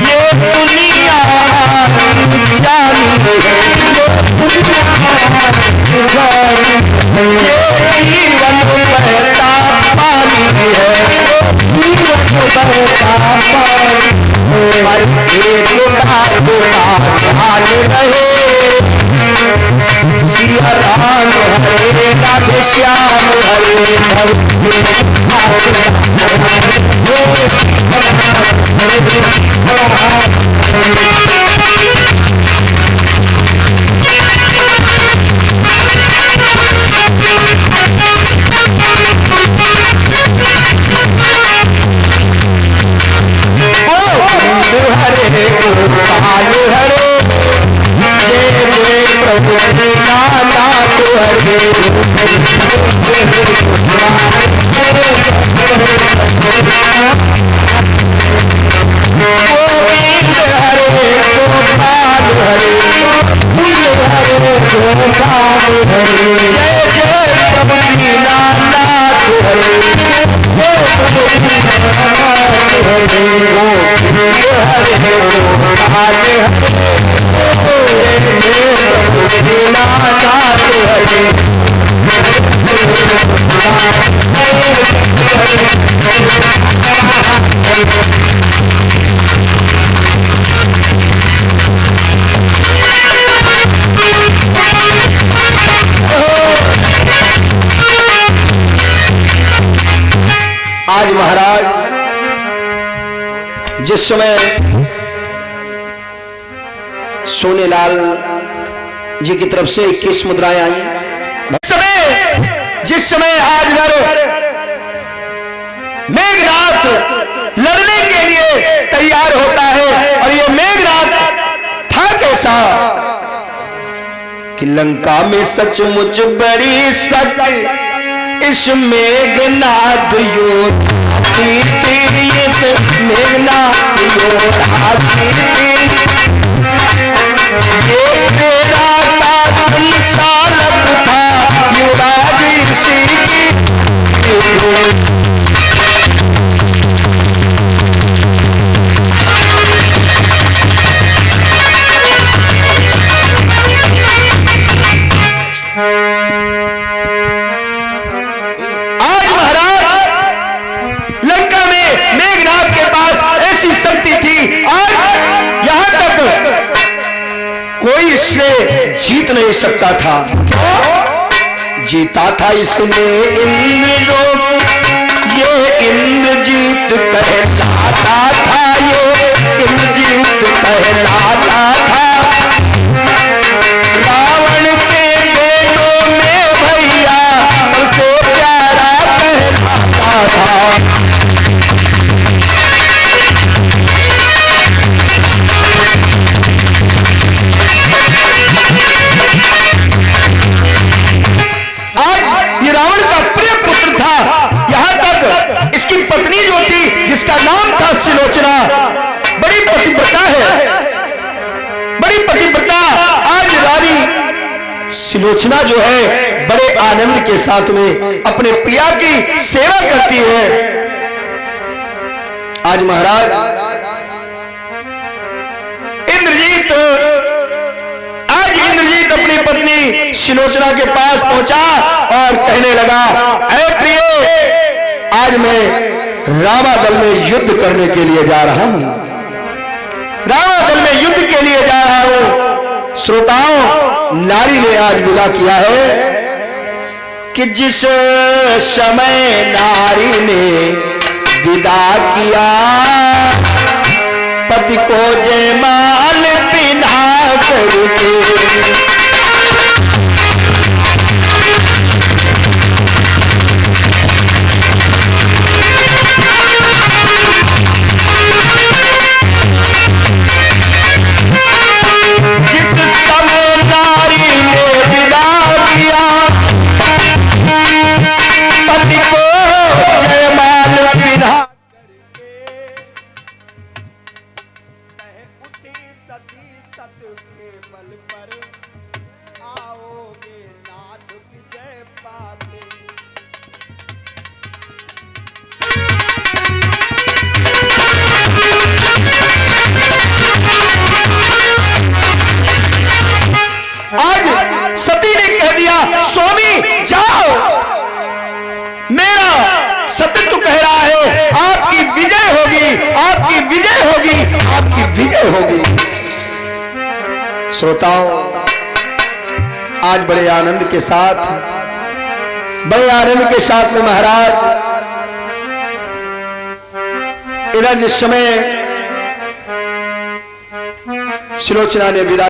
ये दुनिया जानी है, ये जीवन बहता पानी है, जीवन बहता पानी, पर एक ध्यान रहे, सिया राम हरे राधे श्याम हरे हरे गोपाल हरे, जय जय प्रभु नाथ हरे, गोविंद हरे गोपाल हरे, हरे गोपाल हरे, जय जय प्रभु नाथ हरे, हरे गोपाल हरे, नाथ हरे। आज महाराज जिस समय सोनेलाल जी की तरफ से 21 मुद्राएं आई, जिस समय आज मेघनाथ लड़ने के लिए तैयार होता है। और ये मेघनाथ था कैसा कि लंका में सचमुच बड़ी शक्ति इस मेघनाथ योद्धा थी, मेघनाथ योद्धा थी। ये सेना का संचालक था युवराज ऋषि की। आज महाराज लंका में मेघनाथ के पास ऐसी शक्ति थी, आज यहां तक कोई इससे जीत नहीं सकता था। क्यों? जीता था इसमें इंद्र, ये इंद्रजीत कहलाता था, ये इंद्रजीत कहलाता था। रावण के बेटों में भैया सबसे प्यारा कहलाता था। ये रावण का प्रिय पुत्र था। यहां तक इसकी पत्नी जो थी, जिसका नाम था सुलोचना, बड़ी पतिव्रता है, बड़ी पतिव्रता। आज रानी सुलोचना जो है बड़े आनंद के साथ में अपने पिया की सेवा करती है। आज महाराज इंद्रजीत अपनी पत्नी सुलोचना के पास पहुंचा और कहने लगा, ऐ प्रिय, आज मैं रामादल में युद्ध करने के लिए जा रहा हूं, रामादल में युद्ध के लिए जा रहा हूं। श्रोताओं, नारी ने आज विदा किया है कि जिस समय नारी ने विदा किया, पति को जयमाल पिन्हा करके, आज सती ने कह दिया, स्वामी जाओ, मेरा सत्य तो कह रहा है आपकी विजय होगी, आपकी विजय होगी, आपकी विजय होगी। श्रोताओं, आज बड़े आनंद के साथ, बड़े आनंद के साथ में महाराज इधर जिस समय सुलोचना ने विदा